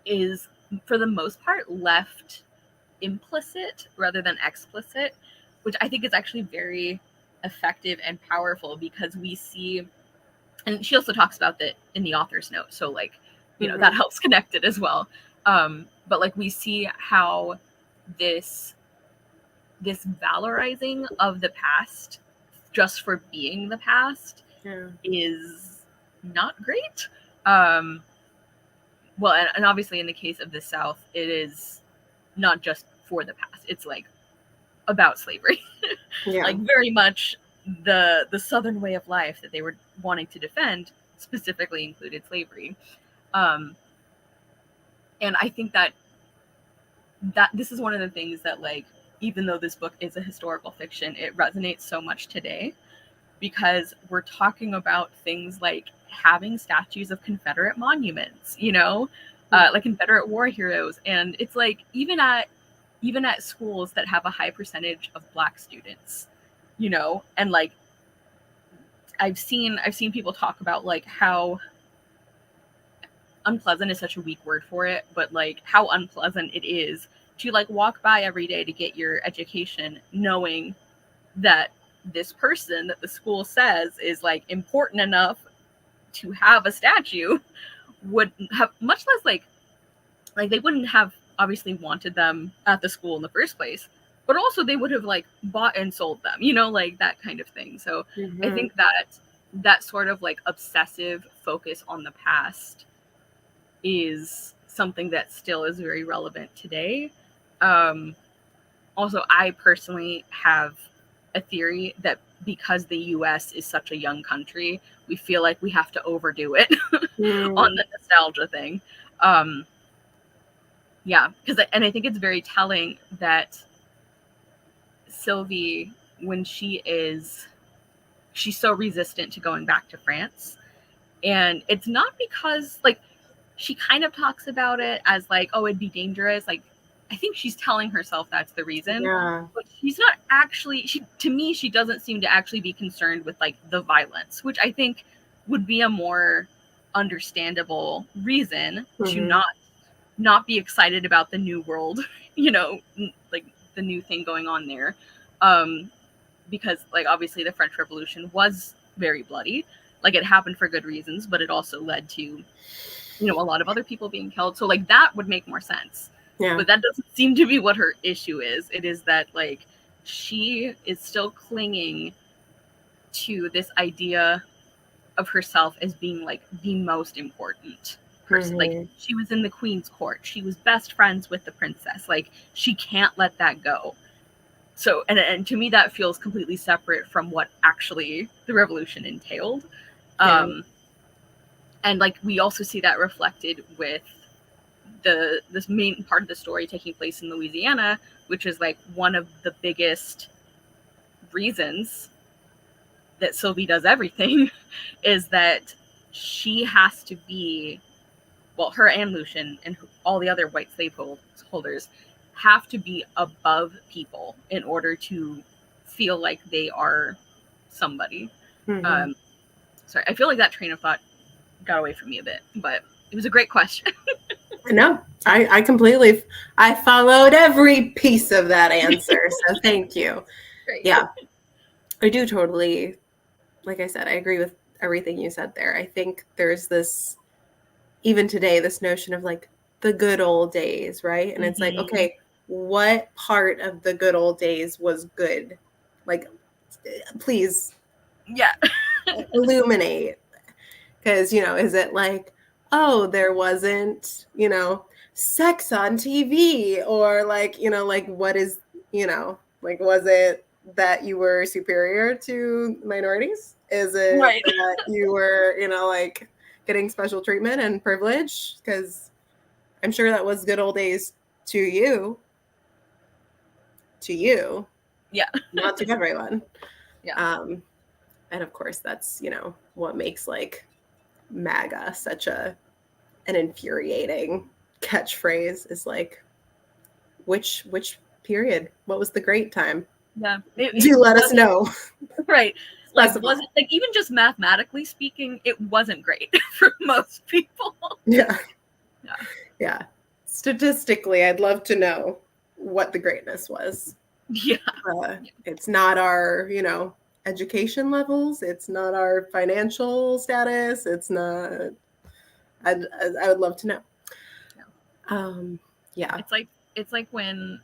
is, for the most part, left implicit rather than explicit, which I think is actually very effective and powerful, because we see, and she also talks about that in the author's note, so like, you know, that helps connect it as well. But like we see how this valorizing of the past just for being the past is not great. Well, and obviously in the case of the South, it is not just for the past. It's like about slavery. Like very much the Southern way of life that they were wanting to defend specifically included slavery. And I think that this is one of the things that, like, even though this book is a historical fiction, it resonates so much today, because we're talking about things like having statues of Confederate monuments, you know, like Confederate war heroes. And it's like, even at schools that have a high percentage of Black students, you know, and like, I've seen people talk about like how unpleasant is such a weak word for it, but like how unpleasant it is to like walk by every day to get your education, knowing that this person that the school says is like important enough to have a statue would have much less like they wouldn't have obviously wanted them at the school in the first place, but also they would have like bought and sold them, you know, like that kind of thing. So I think that sort of like obsessive focus on the past is something that still is very relevant today. Also, I personally have a theory that because the US is such a young country, we feel like we have to overdo it on the nostalgia thing. Yeah, and I think it's very telling that Sylvie, when she's so resistant to going back to France, and it's not because like she kind of talks about it as like, oh, it'd be dangerous. Like, I think she's telling herself that's the reason. Yeah. But she's not actually, to me, she doesn't seem to actually be concerned with like the violence, which I think would be a more understandable reason to not be excited about the new world, you know, like the new thing going on there. Because like obviously the French Revolution was very bloody. Like it happened for good reasons, but it also led to, you know, a lot of other people being killed. So like that would make more sense. Yeah. But that doesn't seem to be what her issue is. It is that like she is still clinging to this idea of herself as being like the most important person. Like she was in the queen's court. She was best friends with the princess. Like she can't let that go. So, and to me, that feels completely separate from what actually the revolution entailed. Yeah. And like we also see that reflected with this main part of the story taking place in Louisiana, which is like one of the biggest reasons that Sylvie does everything is that she has to be, well, her and Lucian and all the other white slave holders have to be above people in order to feel like they are somebody. Mm-hmm. Sorry, I feel like that train of thought got away from me a bit, but it was a great question. No, I completely, I followed every piece of that answer. So thank you. Great. Yeah, I do totally, like I said, I agree with everything you said there. I think there's this, even today, this notion of like the good old days, right? And it's like, okay, what part of the good old days was good? Like, please illuminate. Because, is it like, oh, there wasn't, sex on TV, or like, like what is, like, was it that you were superior to minorities? Is it that you were, like getting special treatment and privilege? Because I'm sure that was good old days to you. Yeah. Not to everyone. Yeah. And of course that's, what makes like MAGA such an infuriating catchphrase, is like, which period? What was the great time? Yeah. Do let us know. Right. Like, wasn't like, even just mathematically speaking, it wasn't great for most people. Yeah. Statistically, I'd love to know what the greatness was. Yeah. It's not our, education levels. It's not our financial status. It's not. I would love to know. Yeah. It's like when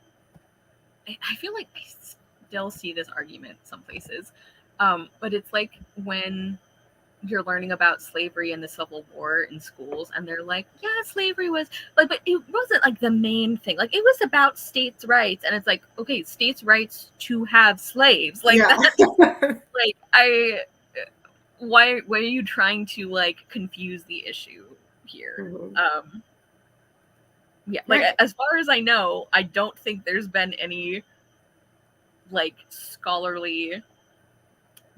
I feel like I still see this argument some places, but it's like when you're learning about slavery and the Civil War in schools, and they're like, yeah, slavery was like, but it wasn't like the main thing. Like, it was about states' rights, and it's like, okay, states' rights to have slaves, like that. Like, why are you trying to like confuse the issue here? Mm-hmm. Yeah, like as far as I know, I don't think there's been any like scholarly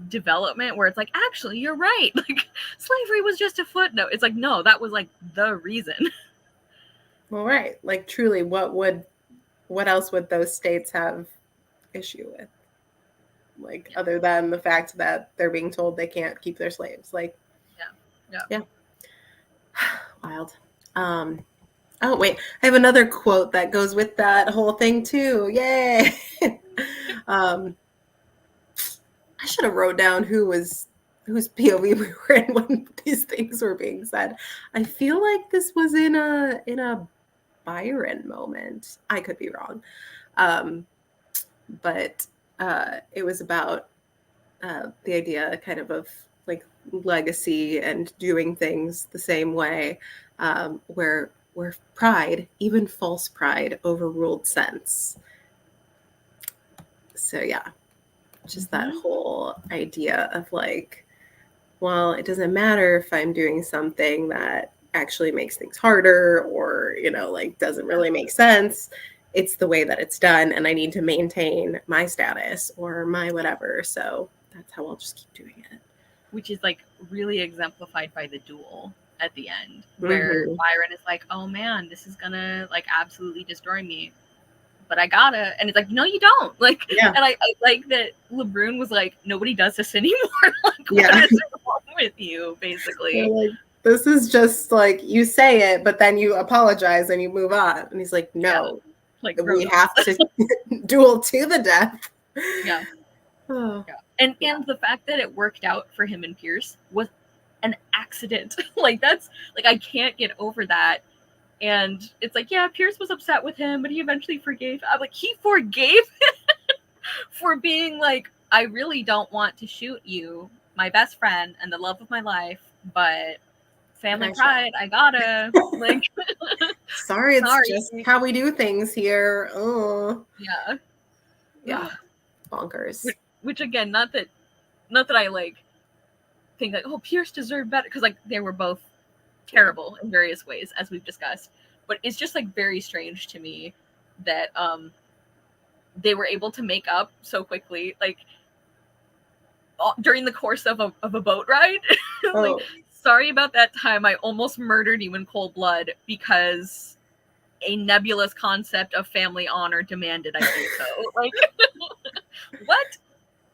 development where it's like, actually, you're right. Like, slavery was just a footnote. It's like, no, that was like the reason. Well, right. Like, truly, what else would those states have issue with? Like, other than the fact that they're being told they can't keep their slaves. Like, yeah. Wild. Oh, wait, I have another quote that goes with that whole thing too. Yay. I should have wrote down whose POV we were in when these things were being said. I feel like this was in a Byron moment. I could be wrong. But it was about the idea kind of like legacy and doing things the same way, where pride, even false pride, overruled sense. So yeah, just that whole idea of like, well, it doesn't matter if I'm doing something that actually makes things harder, or, like doesn't really make sense. It's the way that it's done, and I need to maintain my status or my whatever. So that's how I'll just keep doing it. Which is like really exemplified by the duel at the end, where Byron is like, oh man, this is gonna like absolutely destroy me, but I gotta. And it's like, no, you don't. Like, and I like that LeBrun was like, nobody does this anymore. Like, what is wrong with you, basically? Like, this is just like, you say it, but then you apologize and you move on. And he's like, no, like, we have to duel to the death. Yeah. And the fact that it worked out for him and Pierce was an accident. Like, that's like, I can't get over that. And it's like, yeah, Pierce was upset with him, but he eventually forgave. I'm like, he forgave him for being like, I really don't want to shoot you, my best friend and the love of my life, but family pride, I gotta. Like, sorry, it's just how we do things here. Oh, Yeah, bonkers. Which again, not that I like think like, oh, Pierce deserved better, because like they were both terrible in various ways, as we've discussed. But it's just like very strange to me that they were able to make up so quickly, like during the course of a boat ride. Like, sorry about that time I almost murdered you in cold blood because a nebulous concept of family honor demanded I do so. Like, what?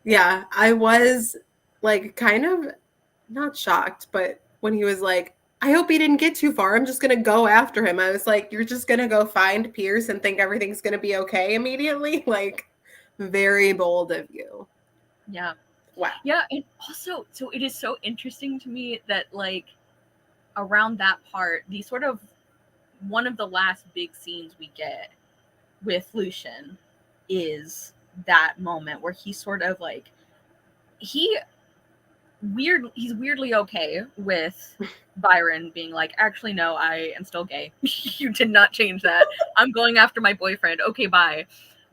Yeah, I was like kind of not shocked, but when he was like, I hope he didn't get too far. I'm just going to go after him. I was like, you're just going to go find Pierce and think everything's going to be okay immediately? Like, very bold of you. Yeah. Wow. Yeah, and also, so it is so interesting to me that, like, around that part, the sort of one of the last big scenes we get with Lucian is that moment where he sort of like he's weirdly okay with Byron being like, actually no, I am still gay. You did not change that. I'm going after my boyfriend. Okay, bye.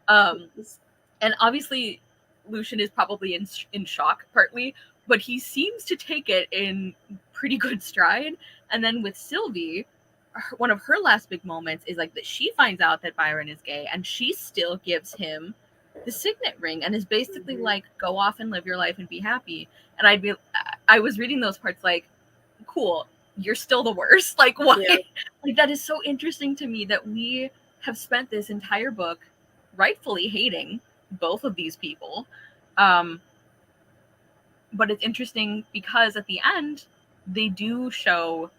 And obviously Lucian is probably in shock partly, but he seems to take it in pretty good stride. And then with Sylvie, one of her last big moments is like that she finds out that Byron is gay, and she still gives him the signet ring and is basically like, go off and live your life and be happy. And I was reading those parts like, cool, you're still the worst. Like, why? Yeah. Like, that is so interesting to me that we have spent this entire book rightfully hating both of these people. But it's interesting because at the end, they do show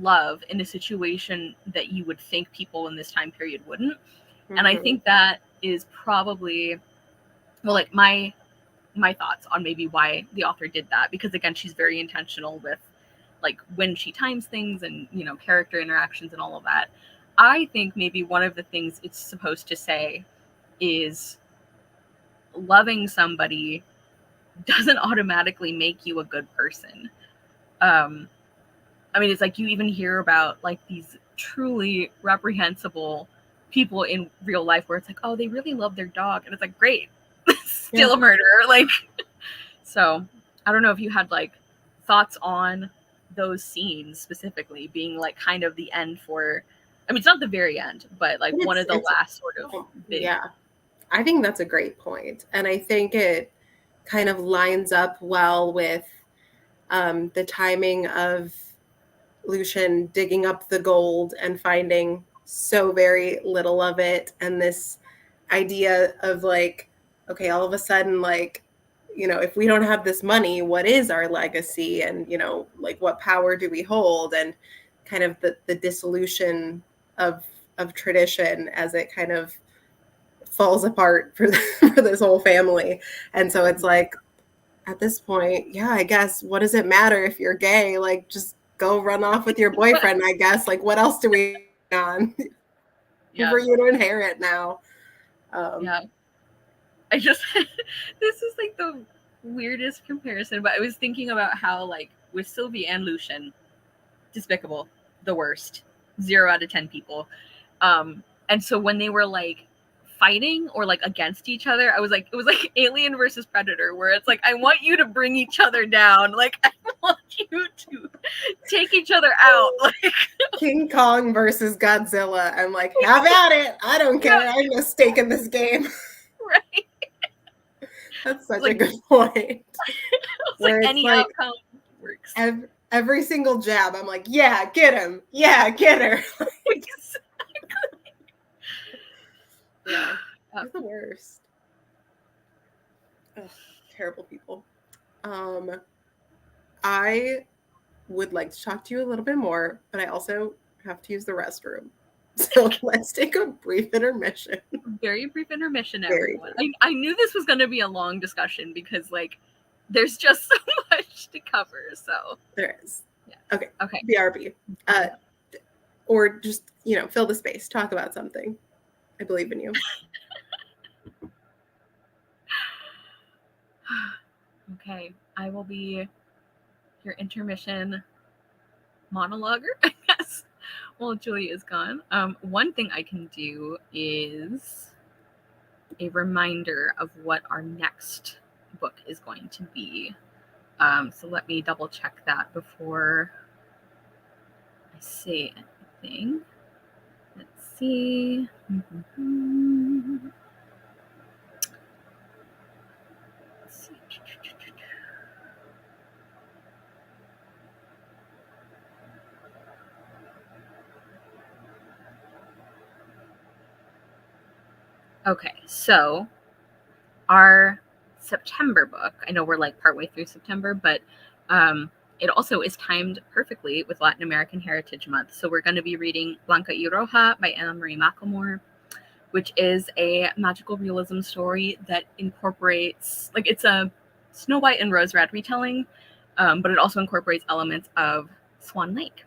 love in a situation that you would think people in this time period wouldn't. Mm-hmm. And I think that is probably, well, like my thoughts on maybe why the author did that, because again, she's very intentional with like when she times things and, you know, character interactions and all of that. I think maybe one of the things it's supposed to say is loving somebody doesn't automatically make you a good person. I mean, it's like you even hear about like these truly reprehensible people in real life where it's like, oh, they really love their dog. And it's like, great, still a murderer. Like, so I don't know if you had like thoughts on those scenes specifically being like kind of the end for, I mean, it's not the very end, but like one of the last sort of big. Yeah, I think that's a great point. And I think it kind of lines up well with the timing of Lucian digging up the gold and finding so very little of it. And this idea of like, okay, all of a sudden, like, you know, if we don't have this money, what is our legacy? And, you know, like what power do we hold? And kind of the dissolution of tradition as it kind of falls apart for this whole family. And so it's like, at this point, yeah, I guess, what does it matter if you're gay? Like, just go run off with your boyfriend, I guess. Like, what else do we on? For you to inherit now. Yeah. I just, this is like the weirdest comparison, but I was thinking about how like with Sylvie and Lucian, despicable, the worst, 0 out of 10 people. And so when they were like fighting or like against each other, I was like, it was like Alien versus Predator, where it's like, I want you to bring each other down. Like, I want you to take each other out. Like King Kong versus Godzilla. I'm like, have at it. I don't care. I'm no stake in this game. Right. That's such a good point. It's like any outcome works. Every single jab, I'm like, yeah, get him. Yeah, get her. Yeah, they're the worst. Ugh, terrible people. I would like to talk to you a little bit more, but I also have to use the restroom. So let's take a brief intermission. Very brief intermission, everyone. I knew this was going to be a long discussion because, like, there's just so much to cover. So there is. Yeah. Okay. Okay. BRB. Or just, you know, fill the space. Talk about something. I believe in you. Okay. I will be your intermission monologuer, I guess, while Julia is gone. One thing I can do is a reminder of what our next book is going to be. So let me double check that before I say anything. Let's see. Let's see. Okay, so our September book, I know we're like partway through September, but it also is timed perfectly with Latin American Heritage Month. So we're going to be reading Blanca y Roja by Anna Marie McLemore, which is a magical realism story that incorporates, like, it's a Snow White and Rose Red retelling, but it also incorporates elements of Swan Lake.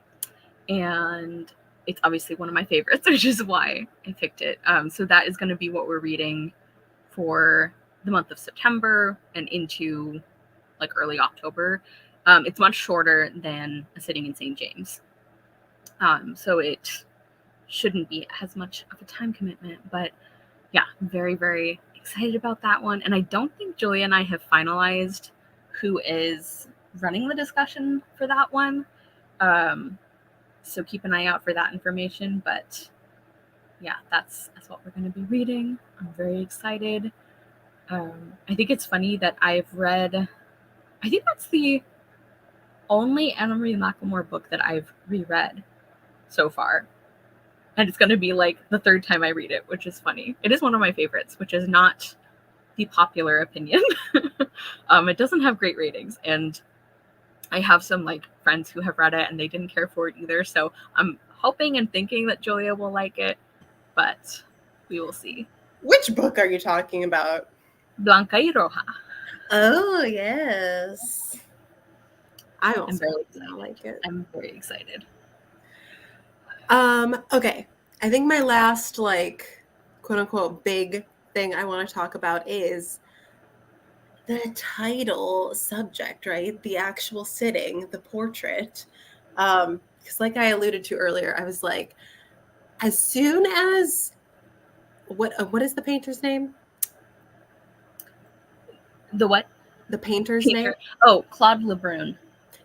And it's obviously one of my favorites, which is why I picked it. So that is going to be what we're reading for the month of September and into like early October. It's much shorter than A Sitting in St. James. So it shouldn't be as much of a time commitment, but yeah, I'm very, very excited about that one. And I don't think Julia and I have finalized who is running the discussion for that one. So keep an eye out for that information. But yeah, that's what we're going to be reading. I'm very excited. I think it's funny that I've read, I think that's the only Anna Marie McLemore book that I've reread so far. And it's going to be like the third time I read it, which is funny. It is one of my favorites, which is not the popular opinion. It doesn't have great ratings. And I have some like friends who have read it and they didn't care for it either. So I'm hoping and thinking that Julia will like it, but we will see. Which book are you talking about? Blanca y Roja. Oh, yes. I'm very excited. Like it. I'm very excited. Okay. I think my last, like, quote unquote, big thing I want to talk about is the title subject, right? The actual sitting, the portrait. Because like I alluded to earlier, I was like, as soon as what is the painter's name? The what? The painter's Painter. name? Oh, Claude Lebrun.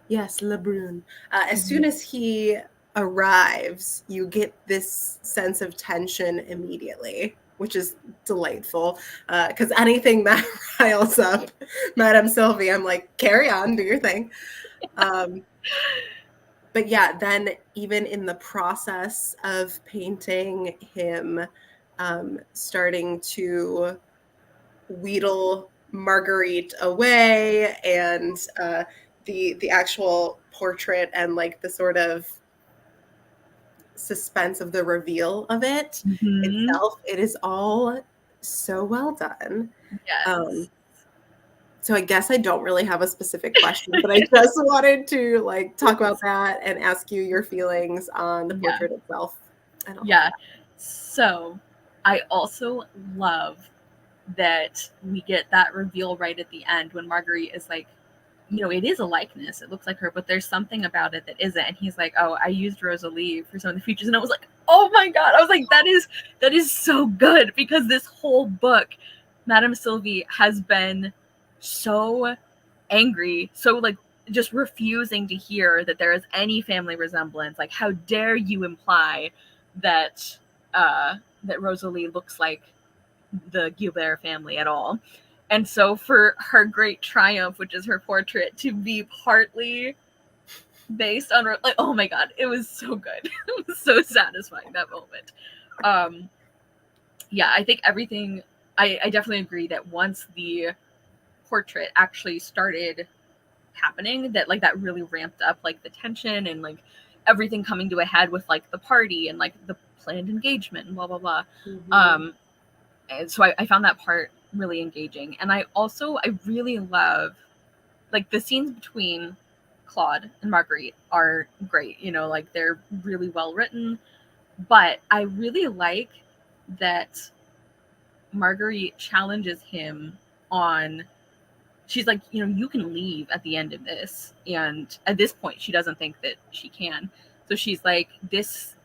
Yes, Lebrun. As soon as he arrives, you get this sense of tension immediately, which is delightful. Because anything that riles up Madame Sylvie, I'm like, carry on, do your thing. But yeah, then even in the process of painting him, starting to wheedle Marguerite away, and the actual portrait and like the sort of suspense of the reveal of it itself, it is all so well done. Yes. So I guess I don't really have a specific question, but I just wanted to like talk about that and ask you your feelings on the portrait itself. Yeah. So I also love that we get that reveal right at the end when Marguerite is like, you know, it is a likeness. It looks like her, but there's something about it that isn't. And he's like, oh, I used Rosalie for some of the features. And I was like, oh my God. I was like, that is so good, because this whole book, Madame Sylvie has been so angry, so like just refusing to hear that there is any family resemblance. Like, how dare you imply that that Rosalie looks like the Gilbert family at all. And so for her great triumph, which is her portrait, to be partly based on, like, oh my God, it was so good. It was so satisfying, that moment. Yeah, I think everything, I definitely agree that once the portrait actually started happening, that like that really ramped up like the tension and like everything coming to a head with like the party and like the planned engagement and blah blah blah. And so I found that part really engaging. And I really love like the scenes between Claude and Marguerite are great, you know, like they're really well written. But I really like that Marguerite challenges him on, she's like, you know, you can leave at the end of this. And at this point, she doesn't think that she can. So she's like, this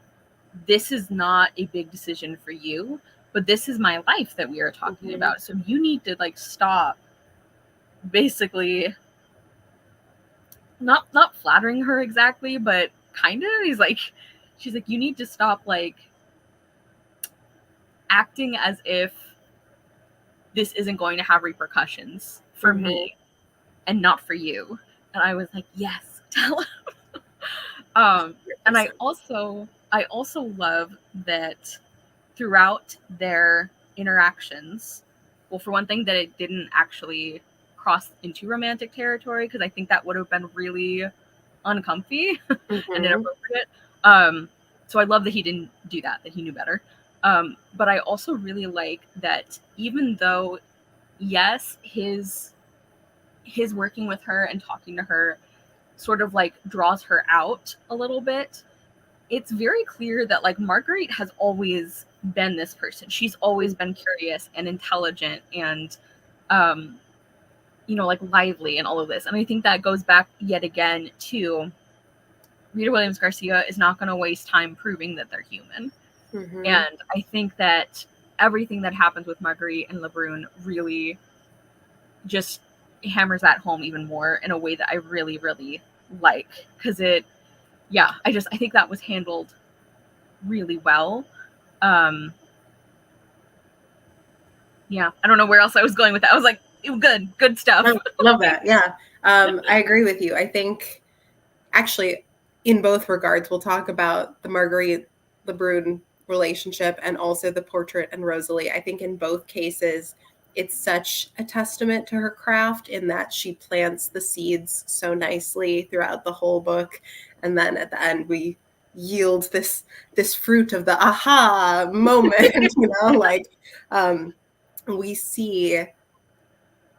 is not a big decision for you, but this is my life that we are talking about. So you need to like stop basically not flattering her exactly, but kind of. She's like, you need to stop like acting as if this isn't going to have repercussions for me and not for you. And I was like, yes, tell him. And I also love that throughout their interactions, well, for one thing, that it didn't actually cross into romantic territory, because I think that would have been really uncomfy and inappropriate. So I love that he didn't do that he knew better. But I also really like that even though, yes, his working with her and talking to her sort of like draws her out a little bit, it's very clear that like Marguerite has always been this person. She's always been curious and intelligent and like lively and all of this. And I think that goes back yet again to Rita Williams-Garcia is not going to waste time proving that they're human. And I think that everything that happens with Marguerite and Lebrun really just hammers that home even more in a way that I really, really like, because I think that was handled really well. I don't know where else I was going with that. I was like, good stuff. Love that. Yeah. I agree with you. I think actually in both regards, we'll talk about the Marguerite Lebrun relationship and also the portrait and Rosalie. I think in both cases, it's such a testament to her craft in that she plants the seeds so nicely throughout the whole book. And then at the end, we yield this fruit of the aha moment, we see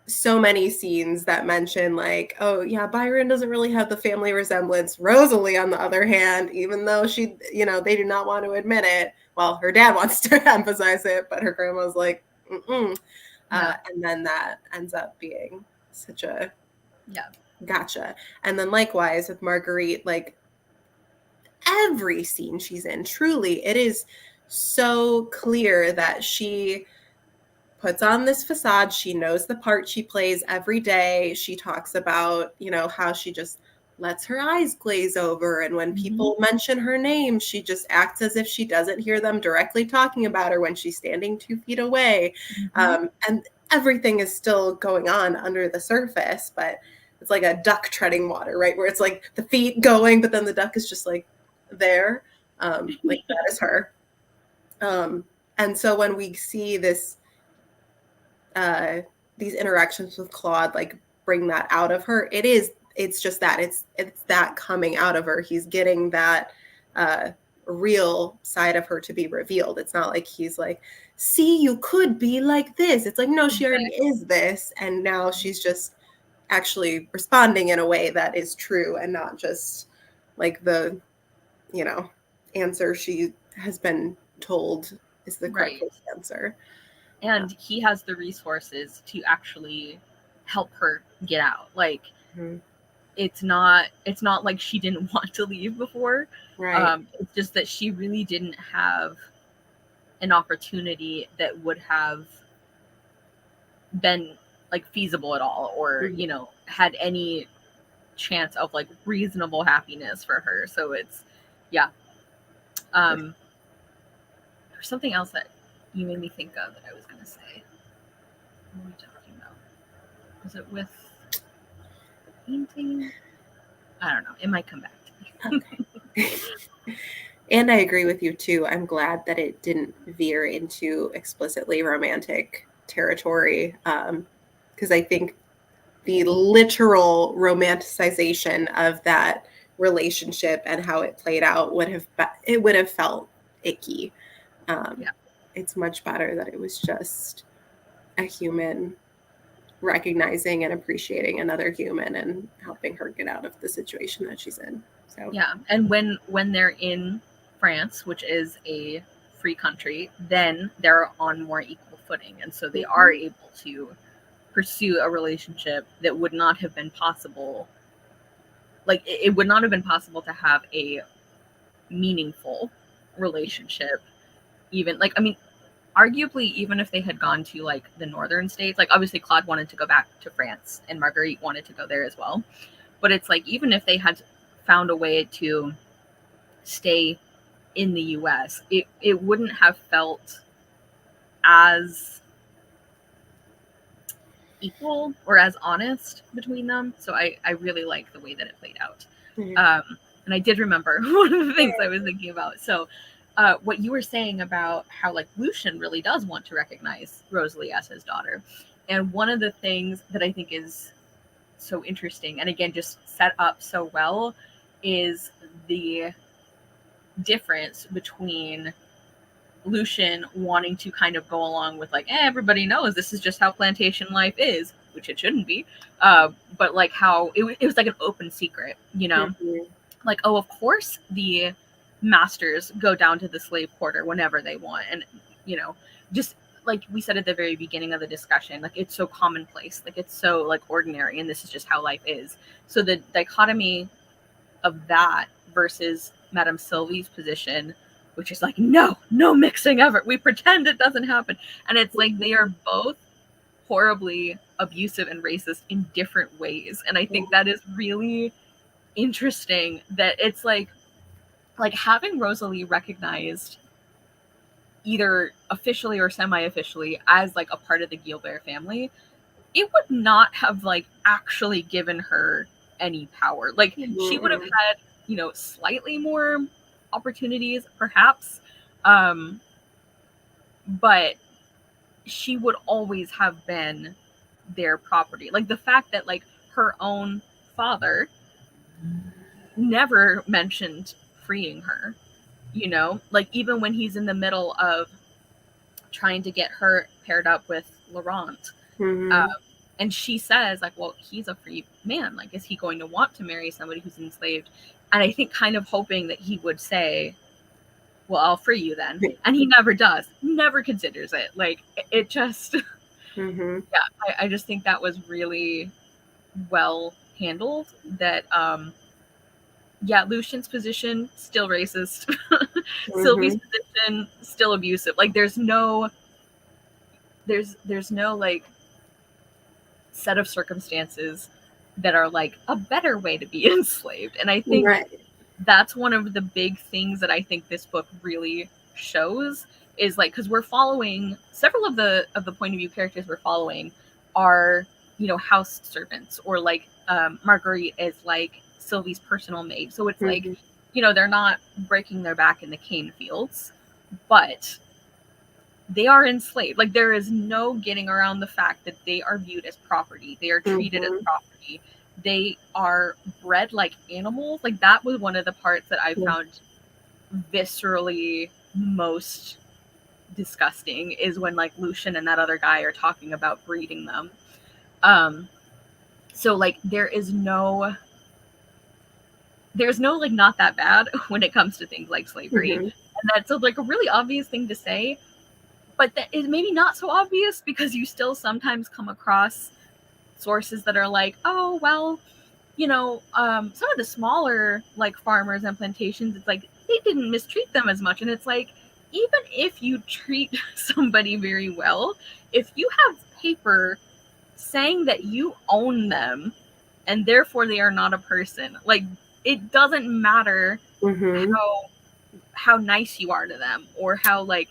so many scenes that mention like, oh yeah, Byron doesn't really have the family resemblance. Rosalie, on the other hand, even though she, they do not want to admit it. Well, her dad wants to emphasize it, but her grandma's like, mm-mm. And then that ends up being such a gotcha. And then likewise with Marguerite, like every scene she's in, truly, it is so clear that she puts on this facade. She knows the part she plays every day. She talks about, how she just lets her eyes glaze over. And when people mention her name, she just acts as if she doesn't hear them directly talking about her when she's standing 2 feet away. And everything is still going on under the surface, but it's like a duck treading water, right? Where it's like the feet going, but then the duck is just like there. Like that is her. And so when we see this, these interactions with Claude, like bring that out of her, it's just that it's that coming out of her. He's getting that real side of her to be revealed. It's not like he's like, see, you could be like this. It's like, no, she already is this. And now she's just actually responding in a way that is true and not just like the, answer she has been told is the correct answer. And he has the resources to actually help her get out. Like, it's not like she didn't want to leave before. Right. It's just that she really didn't have an opportunity that would have been like feasible at all, or had any chance of like reasonable happiness for her. So it's there's something else that you made me think of that I was going to say. What were we talking about? Was it with the painting? I don't know. It might come back to me. Okay. And I agree with you too. I'm glad that it didn't veer into explicitly romantic territory, because I think the literal romanticization of that relationship and how it played out would have felt icky. It's much better that it was just a human recognizing and appreciating another human and helping her get out of the situation that she's in. So and when they're in France, which is a free country, then they're on more equal footing, and so they are able to pursue a relationship that would not have been possible. Like, it would not have been possible to have a meaningful relationship, even like, I mean, arguably, even if they had gone to like the northern states, like obviously Claude wanted to go back to France and Marguerite wanted to go there as well. But it's like, even if they had found a way to stay in the US, it wouldn't have felt as equal or as honest between them. So I really like the way that it played out. And I did remember one of the things I was thinking about. So what you were saying about how like Lucian really does want to recognize Rosalie as his daughter. And one of the things that I think is so interesting, and again, just set up so well, is the difference between Lucian wanting to kind of go along with like, everybody knows this is just how plantation life is, which it shouldn't be. But like how it was like an open secret, you know, like, oh, of course the masters go down to the slave quarter whenever they want. And, you know, just like we said at the very beginning of the discussion, like it's so commonplace, like it's so like ordinary, and this is just how life is. So the dichotomy of that versus Madame Sylvie's position, which is like, no mixing ever. We pretend it doesn't happen. And it's like they are both horribly abusive and racist in different ways. And I think that is really interesting, that it's like having Rosalie recognized either officially or semi-officially as like a part of the Guilbert family, it would not have like actually given her any power. Like she would have had, you know, slightly more opportunities perhaps, but she would always have been their property. Like the fact that like her own father never mentioned freeing her, you know, like even when he's in the middle of trying to get her paired up with Laurent, and she says like, well, he's a free man, like is he going to want to marry somebody who's enslaved? And I think kind of hoping that he would say, well, I'll free you then. And he never does, never considers it. Like it just yeah, I just think that was really well handled. That yeah, Lucian's position still racist. Sylvie's position still abusive. Like there's no like set of circumstances that are like a better way to be enslaved. And I think that's one of the big things that I think this book really shows, is like, because we're following several of the point of view characters we're following are, you know, house servants, or like Marguerite is like Sylvie's personal maid. So it's like, you know, they're not breaking their back in the cane fields, but they are enslaved. Like there is no getting around the fact that they are viewed as property. They are treated as property. They are bred like animals. Like that was one of the parts that I found viscerally most disgusting, is when like Lucian and that other guy are talking about breeding them. So like there's no like not that bad when it comes to things like slavery. And that's like a really obvious thing to say, but that is maybe not so obvious, because you still sometimes come across sources that are like, oh, well, you know, some of the smaller like farmers and plantations, it's like they didn't mistreat them as much. And it's like, even if you treat somebody very well, if you have paper saying that you own them and therefore they are not a person, like it doesn't matter how nice you are to them or how like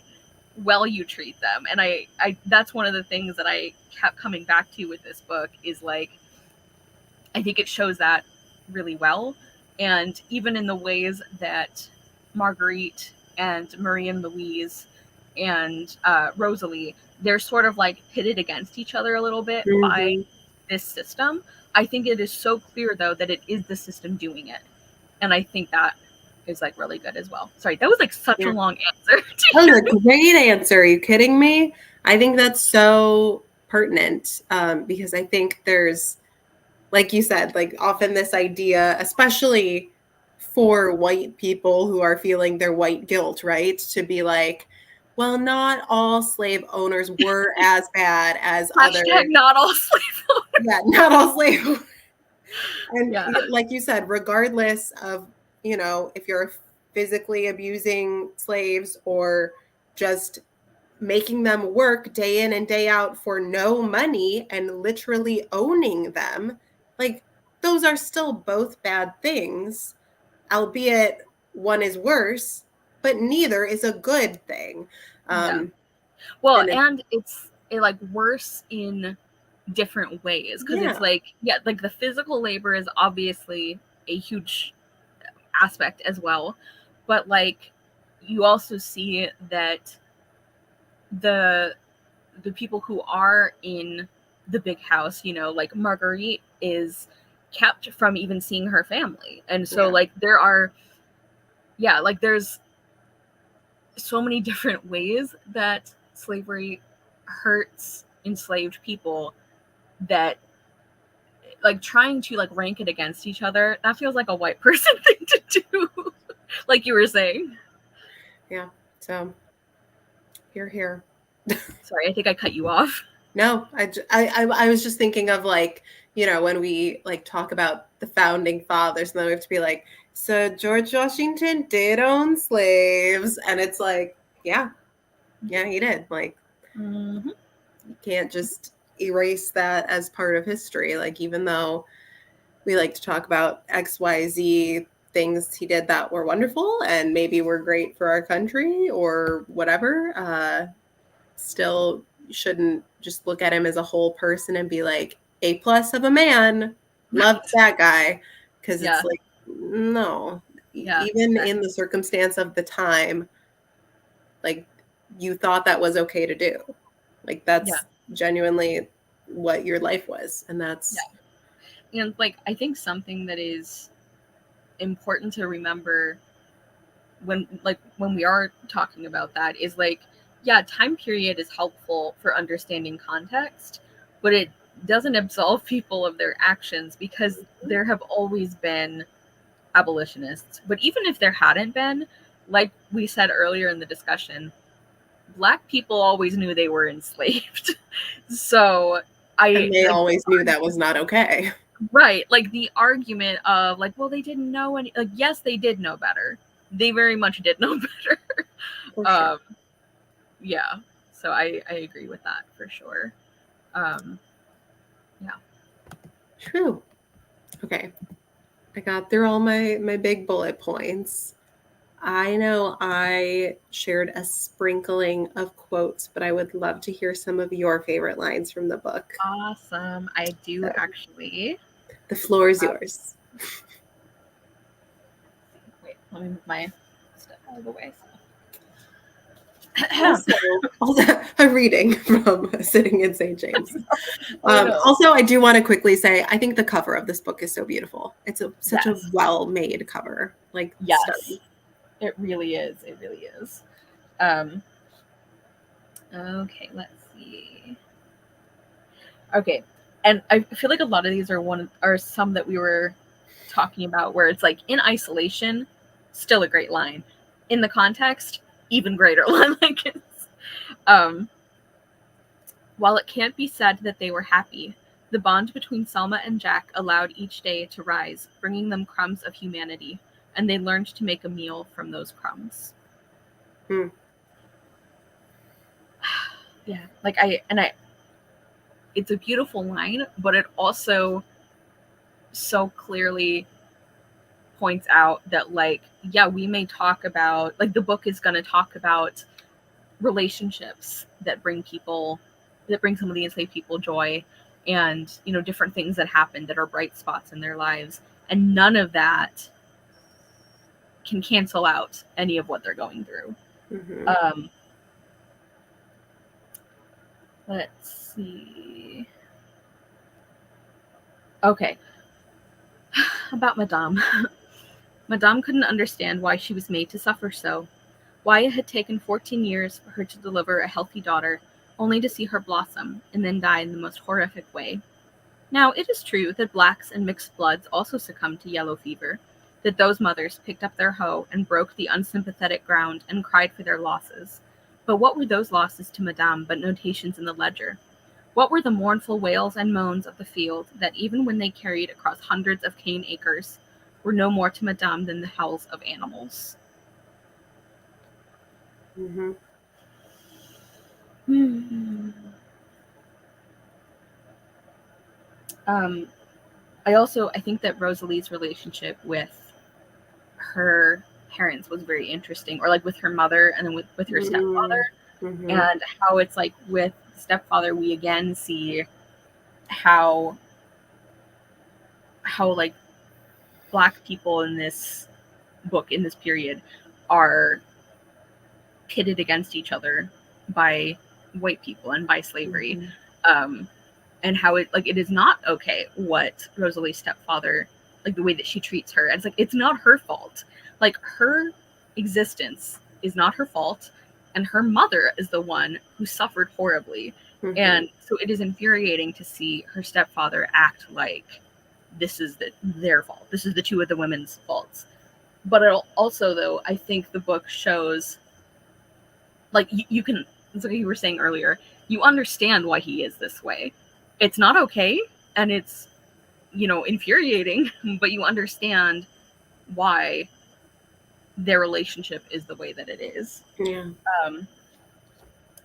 well you treat them. And I that's one of the things that I kept coming back to with this book, is like I think it shows that really well. And even in the ways that Marguerite and Marie and Louise and Rosalie, they're sort of like pitted against each other a little bit by this system. I think it is so clear though that it is the system doing it. And I think that is like really good as well. Sorry, that was like such a long answer. That was a great answer. Are you kidding me? I think that's so pertinent, because I think there's, like you said, like often this idea, especially for white people who are feeling their white guilt, right? To be like, well, not all slave owners were as bad as others. Not all slave owners. Yeah, not all slave owners. And like you said, regardless of, you know, if you're physically abusing slaves or just making them work day in and day out for no money and literally owning them, like those are still both bad things, albeit one is worse, but neither is a good thing. Yeah. Well, and and it's like worse in different ways, because it's like, yeah, like the physical labor is obviously a huge aspect as well, but like you also see that the people who are in the big house, you know, like Marguerite is kept from even seeing her family. And so like there are, yeah, like there's so many different ways that slavery hurts enslaved people, that like trying to like rank it against each other, that feels like a white person thing to do. Like you were saying. Yeah. So here. Sorry, I think I cut you off. No, I was just thinking of like, you know, when we like talk about the founding fathers, and then we have to be like, so George Washington did own slaves, and it's like, yeah, he did. Like, Mm-hmm. you can't just erase that as part of history. Like, even though we like to talk about XYZ things he did that were wonderful and maybe were great for our country or whatever, still shouldn't just look at him as a whole person and be like, A+ of a man, love that guy. Because it's like, no, even in the circumstance of the time, like you thought that was okay to do. Like that's genuinely what your life was. And that's and like I think something that is important to remember when we are talking about that is like, yeah, time period is helpful for understanding context, but it doesn't absolve people of their actions, because there have always been abolitionists. But even if there hadn't been, like we said earlier in the discussion, Black people always knew they were enslaved. So and they always knew that was not okay. Right. Like the argument of like, well, they didn't know any, like, yes, they did know better. They very much did know better. For sure. Yeah. So I agree with that for sure. Yeah. True. Okay. I got through all my big bullet points. I know I shared a sprinkling of quotes, but I would love to hear some of your favorite lines from the book. Awesome. I do actually. The floor is yours. Wait, let me move my stuff out of the way. Also, a reading from Sitting in St. James. Also, I do want to quickly say, I think the cover of this book is so beautiful. It's such a well-made cover. Like, yes, stunning. It really is. It really is. Okay, let's see. Okay, and I feel like a lot of these are some that we were talking about, where it's like in isolation, still a great line. In the context, even greater line. Like it's, while it can't be said that they were happy, the bond between Selma and Jack allowed each day to rise, bringing them crumbs of humanity, and they learned to make a meal from those crumbs. Yeah, like it's a beautiful line, but it also so clearly points out that, like, yeah, we may talk about, like, the book is going to talk about relationships that bring some of the enslaved people joy, and, you know, different things that happen that are bright spots in their lives, and none of that can cancel out any of what they're going through. Mm-hmm. Let's see. Okay. About Madame. Madame couldn't understand why she was made to suffer so, why it had taken 14 years for her to deliver a healthy daughter, only to see her blossom and then die in the most horrific way. Now, it is true that blacks and mixed bloods also succumbed to yellow fever, that those mothers picked up their hoe and broke the unsympathetic ground and cried for their losses. But what were those losses to Madame but notations in the ledger? What were the mournful wails and moans of the field that, even when they carried across hundreds of cane acres, were no more to Madame than the howls of animals? Mm-hmm. I think that Rosalie's relationship with her parents was very interesting, or like with her mother and then with her stepfather, Mm-hmm. and how it's like with stepfather we again see how like Black people in this book, in this period, are pitted against each other by white people and by slavery. And how it is not okay what Rosalie's stepfather, like the way that she treats her. And it's like, it's not her fault. Like, her existence is not her fault, and her mother is the one who suffered horribly. Mm-hmm. And so it is infuriating to see her stepfather act like this is their fault. This is the two of the women's faults. But also, though, I think the book shows, like, you can, it's like you were saying earlier, you understand why he is this way. It's not okay, and it's, infuriating, but you understand why their relationship is the way that it is. Yeah.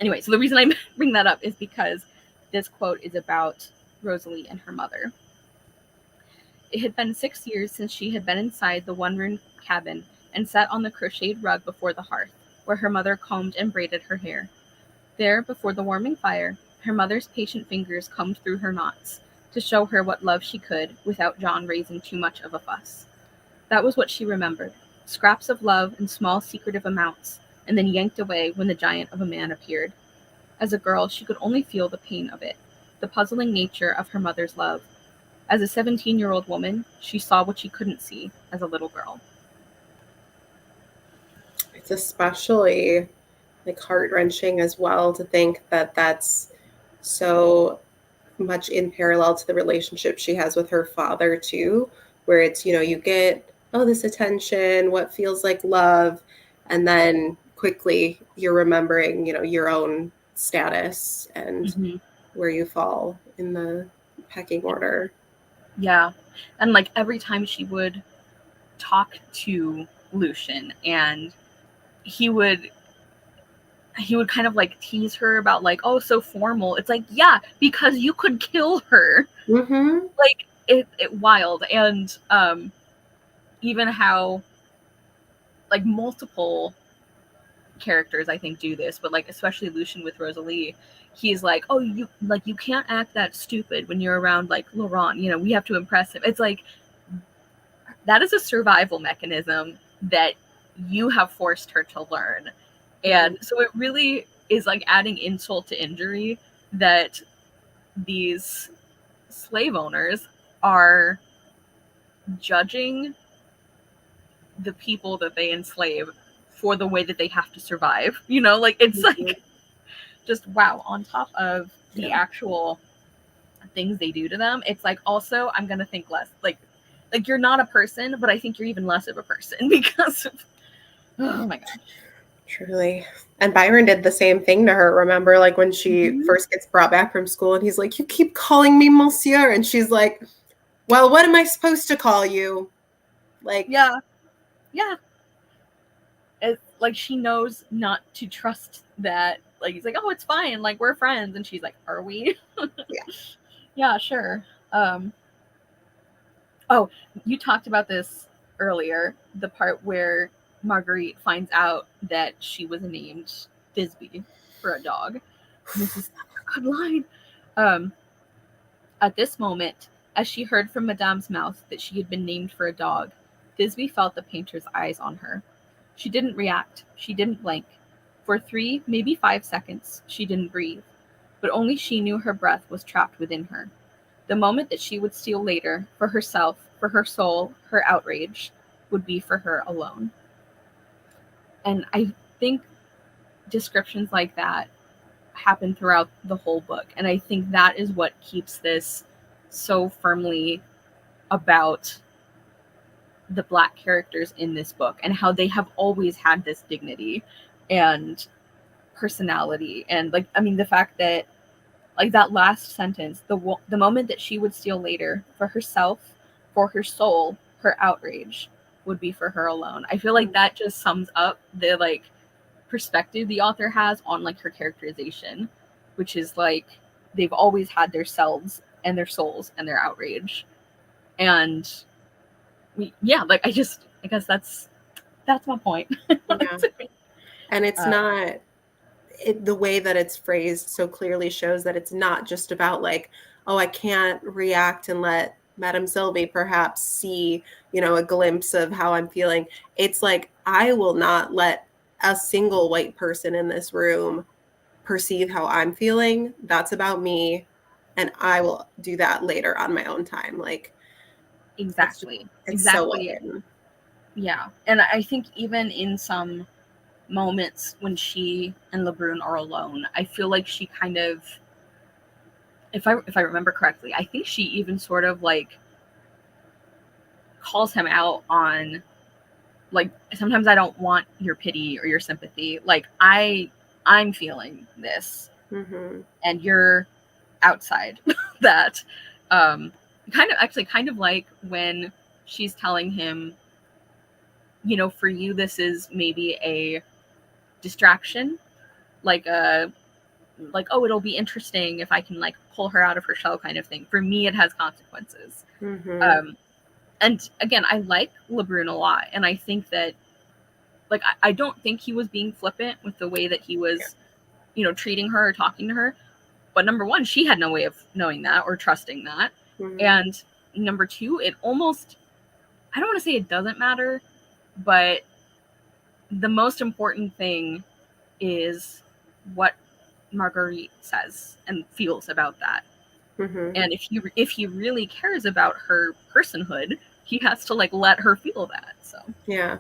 Anyway, so the reason I bring that up is because this quote is about Rosalie and her mother. It had been 6 years since she had been inside the one-room cabin and sat on the crocheted rug before the hearth, where her mother combed and braided her hair. There, before the warming fire, her mother's patient fingers combed through her knots, to show her what love she could, without John raising too much of a fuss. That was what she remembered, scraps of love in small secretive amounts, and then yanked away when the giant of a man appeared. As a girl, she could only feel the pain of it, the puzzling nature of her mother's love. As a 17-year-old woman, she saw what she couldn't see as a little girl. It's especially like heart-wrenching as well to think that that's so much in parallel to the relationship she has with her father too, where it's, you get, oh, this attention, what feels like love, and then quickly you're remembering, your own status and where you fall in the pecking order. Yeah. And like every time she would talk to Lucian, and he would kind of like tease her about like, oh, so formal. It's like, yeah, because you could kill her. Mm-hmm. Like it wild. And even how like multiple characters I think do this, but like especially Lucian with Rosalie, he's like, oh, you can't act that stupid when you're around like Laurent, we have to impress him. It's like, that is a survival mechanism that you have forced her to learn. And so it really is like adding insult to injury that these slave owners are judging the people that they enslave for the way that they have to survive. Like it's like just wow, on top of the actual things they do to them, it's like, also, I'm gonna think less. Like you're not a person, but I think you're even less of a person because of, oh my gosh. Truly. And Byron did the same thing to her. Remember, like when she first gets brought back from school and he's like, you keep calling me Monsieur. And she's like, well, what am I supposed to call you? Like, yeah. It's like she knows not to trust that. Like he's like, oh, it's fine. Like we're friends. And she's like, are we? Yeah, sure. Oh, you talked about this earlier, the part where Marguerite finds out that she was named Thisbe for a dog. And this is such a good line. At this moment, as she heard from Madame's mouth that she had been named for a dog, Thisbe felt the painter's eyes on her. She didn't react. She didn't blink. For 3, maybe 5 seconds, she didn't breathe. But only she knew her breath was trapped within her. The moment that she would steal later, for herself, for her soul, her outrage, would be for her alone. And I think descriptions like that happen throughout the whole book. And I think that is what keeps this so firmly about the Black characters in this book and how they have always had this dignity and personality. And like, I mean, the fact that like that last sentence, the moment that she would steal later, for herself, for her soul, her outrage would be for her alone. I feel like that just sums up the like perspective the author has on like her characterization, which is like they've always had their selves and their souls and their outrage. And like I guess that's my point. Yeah. And it's not the way that it's phrased so clearly shows that it's not just about like, oh, I can't react and let Madame Sylvie perhaps see, a glimpse of how I'm feeling. It's like, I will not let a single white person in this room perceive how I'm feeling. That's about me. And I will do that later on my own time. Like, exactly. It's so well written. Yeah. And I think even in some moments when she and Lebrun are alone, I feel like she kind of, if I remember correctly, I think she even sort of like calls him out on like, sometimes I don't want your pity or your sympathy. Like I'm feeling this, and you're outside that. Kind of like when she's telling him, for you this is maybe a distraction, like oh, it'll be interesting if I can like pull her out of her shell kind of thing. For me, it has consequences. And again, I like Lebrun a lot, and I think that like I don't think he was being flippant with the way that he was, treating her or talking to her. But number one, she had no way of knowing that or trusting that. And number two, it almost, I don't want to say it doesn't matter, but the most important thing is what Marguerite says and feels about that. And if he really cares about her personhood, he has to like let her feel that. So yeah,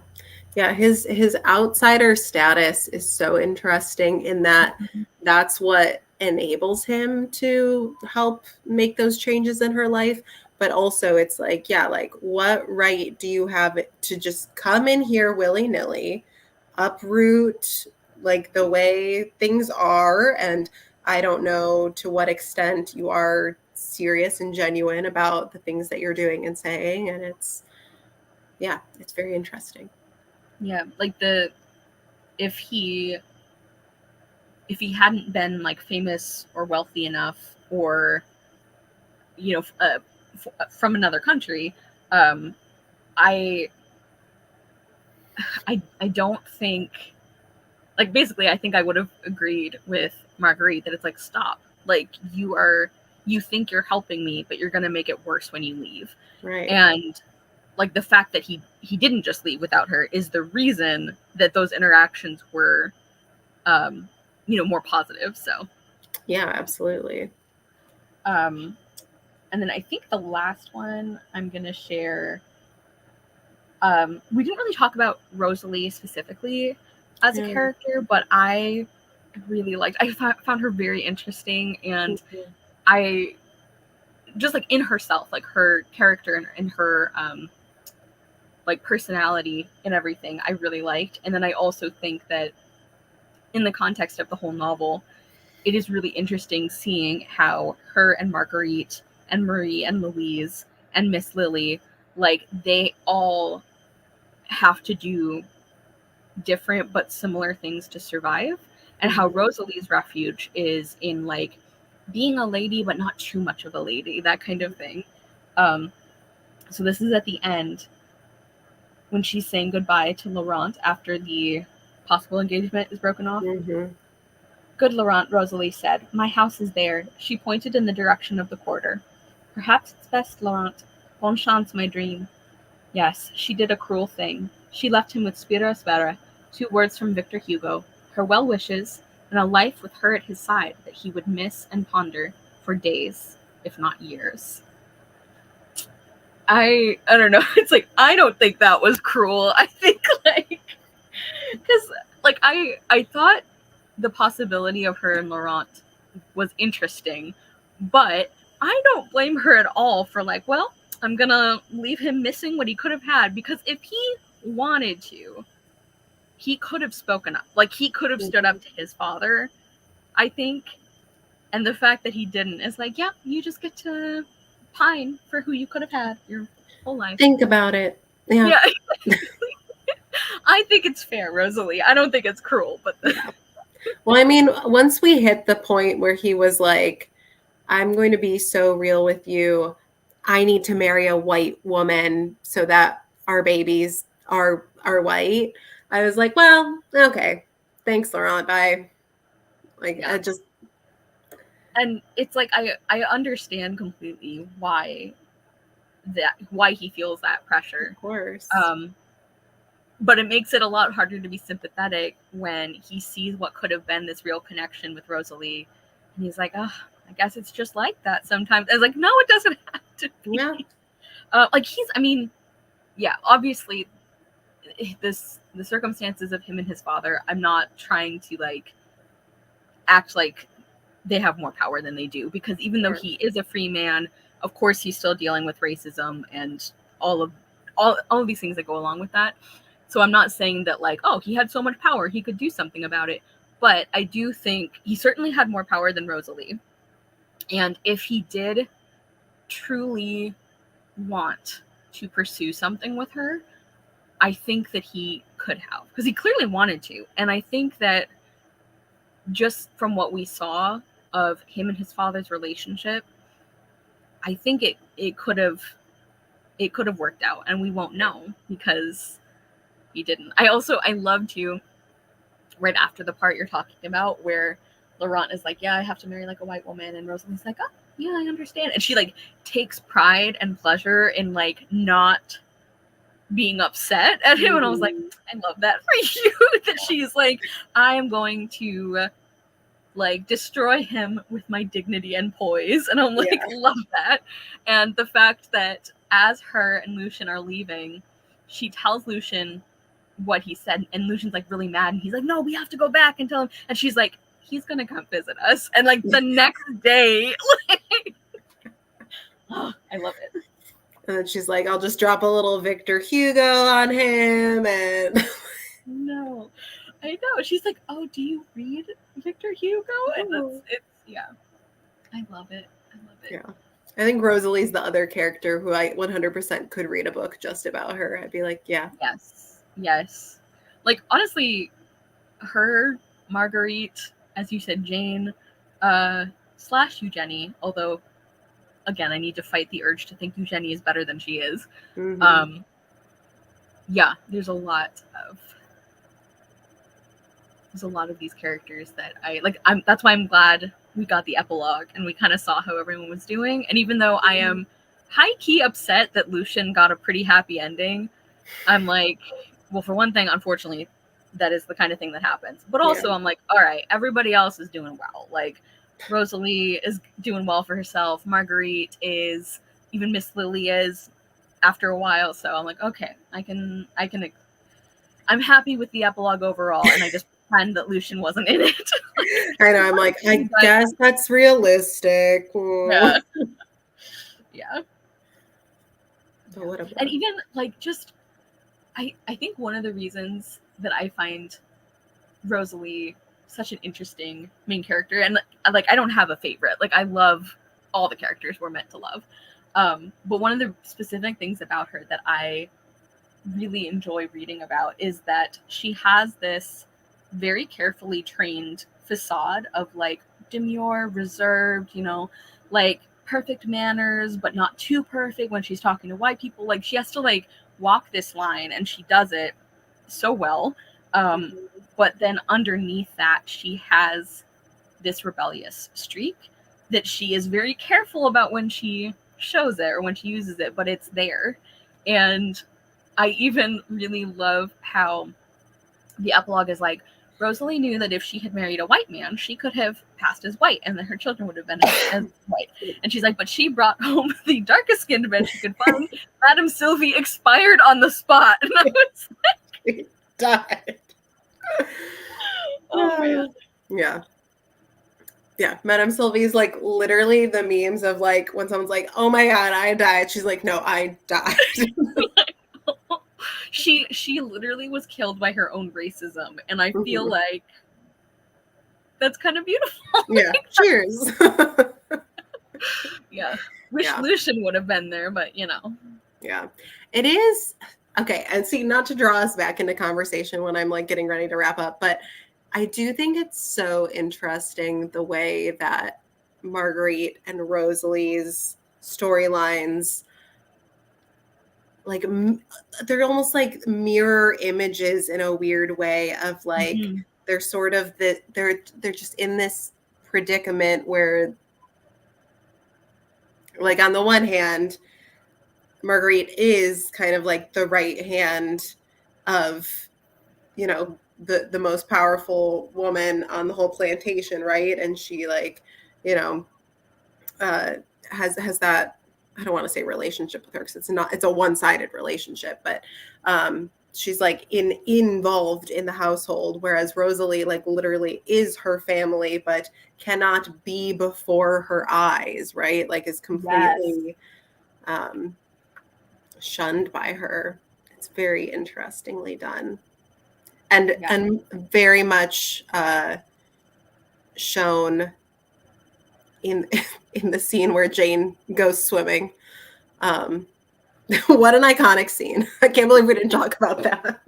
his outsider status is so interesting in that that's what enables him to help make those changes in her life. But also it's like, like what right do you have to just come in here willy-nilly, uproot like the way things are? And I don't know to what extent you are serious and genuine about the things that you're doing and saying. And it's very interesting. Yeah, like if he hadn't been like famous or wealthy enough, or from another country, I don't think, like, basically I think I would have agreed with Marguerite that it's like, stop, like you think you're helping me, but you're gonna make it worse when you leave. Right. And like the fact that he didn't just leave without her is the reason that those interactions were more positive. So yeah, absolutely. And then I think the last one I'm gonna share, we didn't really talk about Rosalie specifically as a character, but I really liked, I found her very interesting, and I just like in herself, like her character and her like personality and everything, I really liked. And then I also think that in the context of the whole novel, it is really interesting seeing how her and Marguerite and Marie and Louise and Miss Lily, like they all have to do different but similar things to survive, and how Rosalie's refuge is in like being a lady but not too much of a lady, that kind of thing. So this is at the end when she's saying goodbye to Laurent after the possible engagement is broken off. Good Laurent, Rosalie said. My house is there. She pointed in the direction of the quarter. Perhaps it's best, Laurent. Bonne chance, my dream. Yes, she did a cruel thing. She left him with Spira Spera, 2 words from Victor Hugo, her well wishes, and a life with her at his side that he would miss and ponder for days, if not years. I don't know. It's like, I don't think that was cruel. I think like, because like I thought the possibility of her and Laurent was interesting, but I don't blame her at all for like, well, I'm gonna leave him missing what he could have had, because if he wanted to, he could have spoken up. Like, he could have stood up to his father, I think. And the fact that he didn't is like, yeah, you just get to pine for who you could have had your whole life. Think about it. Yeah. I think it's fair, Rosalie. I don't think it's cruel, but Well, I mean, once we hit the point where he was like, I'm going to be so real with you. I need to marry a white woman so that our babies are white. I was like, well, okay. Thanks, Laurent. Bye. Like, Yeah. I just. And it's like I understand completely why he feels that pressure. Of course. But it makes it a lot harder to be sympathetic when he sees what could have been this real connection with Rosalie, and he's like, oh, I guess it's just like that sometimes. I was like, no, it doesn't have to be. Yeah. Like yeah, obviously the circumstances of him and his father, I'm not trying to like act like they have more power than they do, because even though he is a free man, of course he's still dealing with racism and all of these things that go along with that. So I'm not saying that like, oh, he had so much power, he could do something about it. But I do think he certainly had more power than Rosalie. And if he did truly want to pursue something with her, I think that he could have, because he clearly wanted to. And I think that just from what we saw of him and his father's relationship, I think it could have worked out, and we won't know because he didn't. I loved you right after the part you're talking about where Laurent is like, yeah, I have to marry like a white woman, and Rosalie's like, oh yeah, I understand, and she like takes pride and pleasure in like not being upset at him. And I was like, I love that for you, that she's like, I am going to like destroy him with my dignity and poise. And I'm like, love that. And the fact that as her and Lucien are leaving, she tells Lucien what he said, and Lucien's like really mad, and he's like, no, we have to go back and tell him. And she's like, he's gonna come visit us. And like the next day, like, oh, I love it. And then she's like, I'll just drop a little Victor Hugo on him. And no, I know. She's like, oh, do you read Victor Hugo? And it's yeah. I love it. Yeah. I think Rosalie's the other character who I 100% could read a book just about her. I'd be like, yeah. Yes. Like, honestly, her, Marguerite, as you said, Jane, / Eugenie, although, again, I need to fight the urge to think Eugenie is better than she is. Mm-hmm. Yeah, there's a lot of these characters that I like. That's why I'm glad we got the epilogue and we kind of saw how everyone was doing. And even though I am high-key upset that Lucien got a pretty happy ending, I'm like, well, for one thing, unfortunately, that is the kind of thing that happens. But also, I'm like, all right, everybody else is doing well. Like, Rosalie is doing well for herself. Marguerite is, even Miss Lily is, after a while. So I'm like, okay, I'm happy with the epilogue overall, and I just pretend that Lucien wasn't in it. I know. I'm like, I guess that's realistic. Yeah. Yeah. But whatever. And even like just, I think one of the reasons that I find Rosalie such an interesting main character, and like I don't have a favorite. Like I love all the characters we're meant to love. But one of the specific things about her that I really enjoy reading about is that she has this very carefully trained facade of like demure, reserved, like perfect manners, but not too perfect when she's talking to white people. Like she has to like walk this line, and she does it so well. But then underneath that, she has this rebellious streak that she is very careful about when she shows it or when she uses it, but it's there. And I even really love how the epilogue is like, Rosalie knew that if she had married a white man, she could have passed as white, and then her children would have been as white. And she's like, but she brought home the darkest skinned man she could find. Madame Sylvie expired on the spot. And I was like, he died. Oh man. Yeah. Yeah. Madame Sylvie's like literally the memes of like when someone's like, oh my God, I died. She's like, no, I died. She literally was killed by her own racism, and I feel like that's kind of beautiful. Yeah, cheers. Yeah, wish Lucien would have been there, but Yeah, it is. Okay, and see, not to draw us back into conversation when I'm like getting ready to wrap up, but I do think it's so interesting the way that Marguerite and Rosalie's storylines, like they're almost like mirror images in a weird way of like they're sort of they're just in this predicament where, like, on the one hand, Marguerite is kind of like the right hand of, you know, the most powerful woman on the whole plantation, right? And she, like, you know, has that, I don't want to say relationship with her because it's a one-sided relationship, but she's like involved in the household, whereas Rosalie like literally is her family but cannot be before her eyes, right? Like is completely shunned by her. It's very interestingly done. And very much shown in the scene where Jane goes swimming. What an iconic scene. I can't believe we didn't talk about that.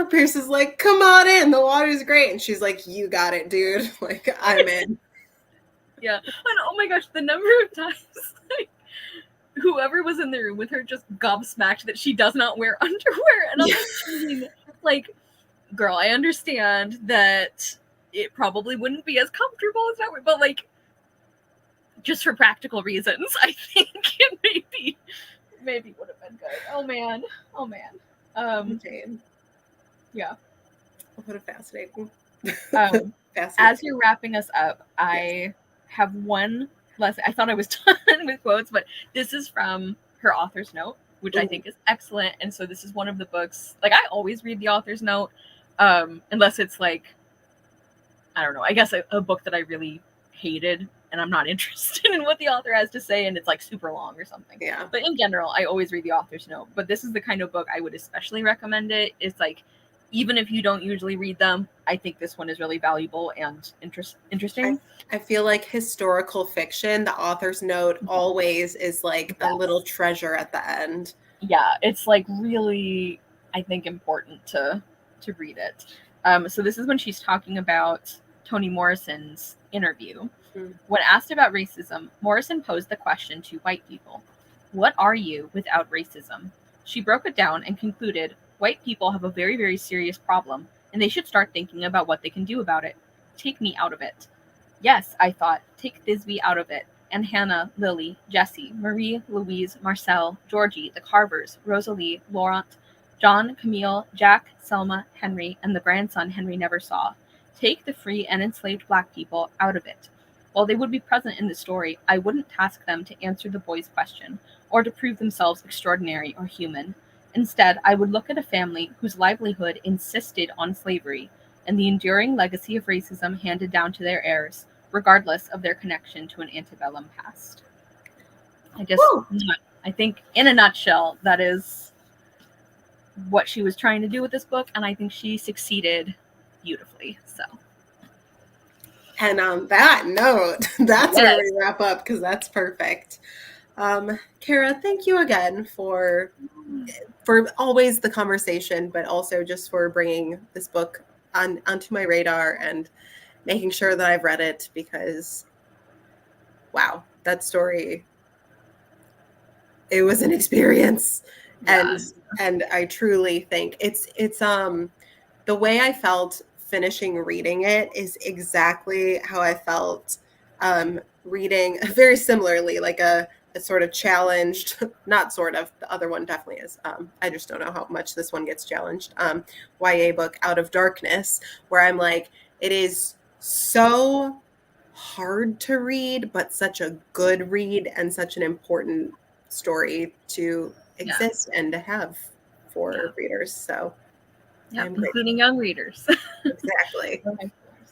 Pierce is like, come on in, the water's great. And she's like, you got it, dude. Like, I'm in. Yeah. And oh my gosh, the number of times like whoever was in the room with her just gobsmacked that she does not wear underwear. And I'm like, girl, I understand that it probably wouldn't be as comfortable as that, but like, just for practical reasons, I think it maybe would have been good. Oh man. Jane. Yeah. What a fascinating. Fascinating. As you're wrapping us up, I have one lesson. I thought I was done with quotes, but this is from her author's note, which I think is excellent. And so this is one of the books, like I always read the author's note, unless it's like, I don't know, I guess a book that I really hated and I'm not interested in what the author has to say and it's like super long or something. Yeah. But in general, I always read the author's note. But this is the kind of book I would especially recommend it. It's like, even if you don't usually read them, I think this one is really valuable and interesting. I feel like historical fiction, the author's note always is like a little treasure at the end. Yeah, it's like really, I think, important to read it. So this is when she's talking about Toni Morrison's interview. When asked about racism, Morrison posed the question to white people: what are you without racism? She broke it down and concluded, white people have a very, very serious problem, and they should start thinking about what they can do about it. Take me out of it. Yes, I thought, take Thisbe out of it, and Hannah, Lily, Jessie, Marie, Louise, Marcel, Georgie, the Carvers, Rosalie, Laurent, John, Camille, Jack, Selma, Henry, and the grandson Henry never saw. Take the free and enslaved black people out of it. While they would be present in the story, I wouldn't task them to answer the boy's question, or to prove themselves extraordinary or human. Instead, I would look at a family whose livelihood insisted on slavery, and the enduring legacy of racism handed down to their heirs, regardless of their connection to an antebellum past. I think in a nutshell, that is what she was trying to do with this book, and I think she succeeded beautifully. So. And on that note, that's where we wrap up, because that's perfect. Kara, thank you again for always the conversation, but also just for bringing this book onto my radar and making sure that I've read it, because wow, that story, it was an experience. And I truly think it's the way I felt finishing reading it is exactly how I felt reading very similarly, like a sort of challenged, not sort of, the other one definitely is. I just don't know how much this one gets challenged. YA book, Out of Darkness, where I'm like, it is so hard to read, but such a good read and such an important story to exist and to have for readers. So including young readers. Exactly.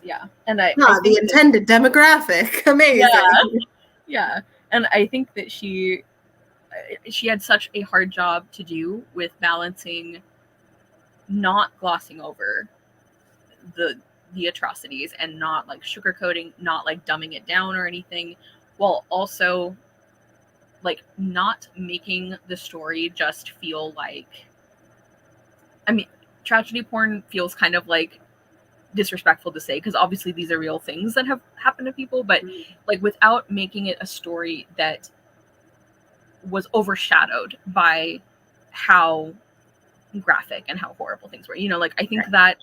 Yeah. And the intended demographic. Amazing. Yeah. And I think that she had such a hard job to do with balancing not glossing over the atrocities and not like sugarcoating, not like dumbing it down or anything, while also like not making the story just feel like, I mean, tragedy porn feels kind of like disrespectful to say because obviously these are real things that have happened to people, but like without making it a story that was overshadowed by how graphic and how horrible things were. You know, like I think that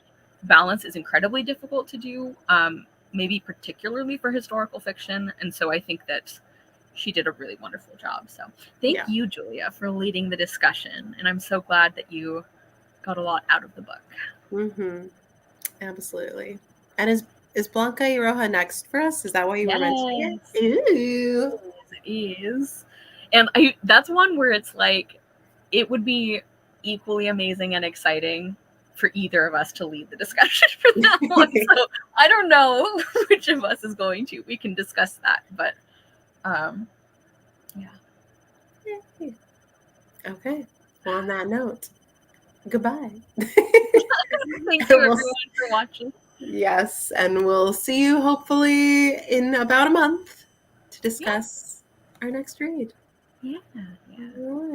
balance is incredibly difficult to do, maybe particularly for historical fiction. And so I think that she did a really wonderful job. So thank you, Julia, for leading the discussion. And I'm so glad that you got a lot out of the book. Mm-hmm. Absolutely. And is Blanca y Roja next for us? Is that why you were mentioning it? Ooh. It is. And that's one where it's like, it would be equally amazing and exciting for either of us to lead the discussion for that one. So I don't know which of us is going to. We can discuss that, but yeah. Okay. Well, on that note, goodbye. Thank you everyone for watching. Yes, and we'll see you hopefully in about a month to discuss our next read. Yeah.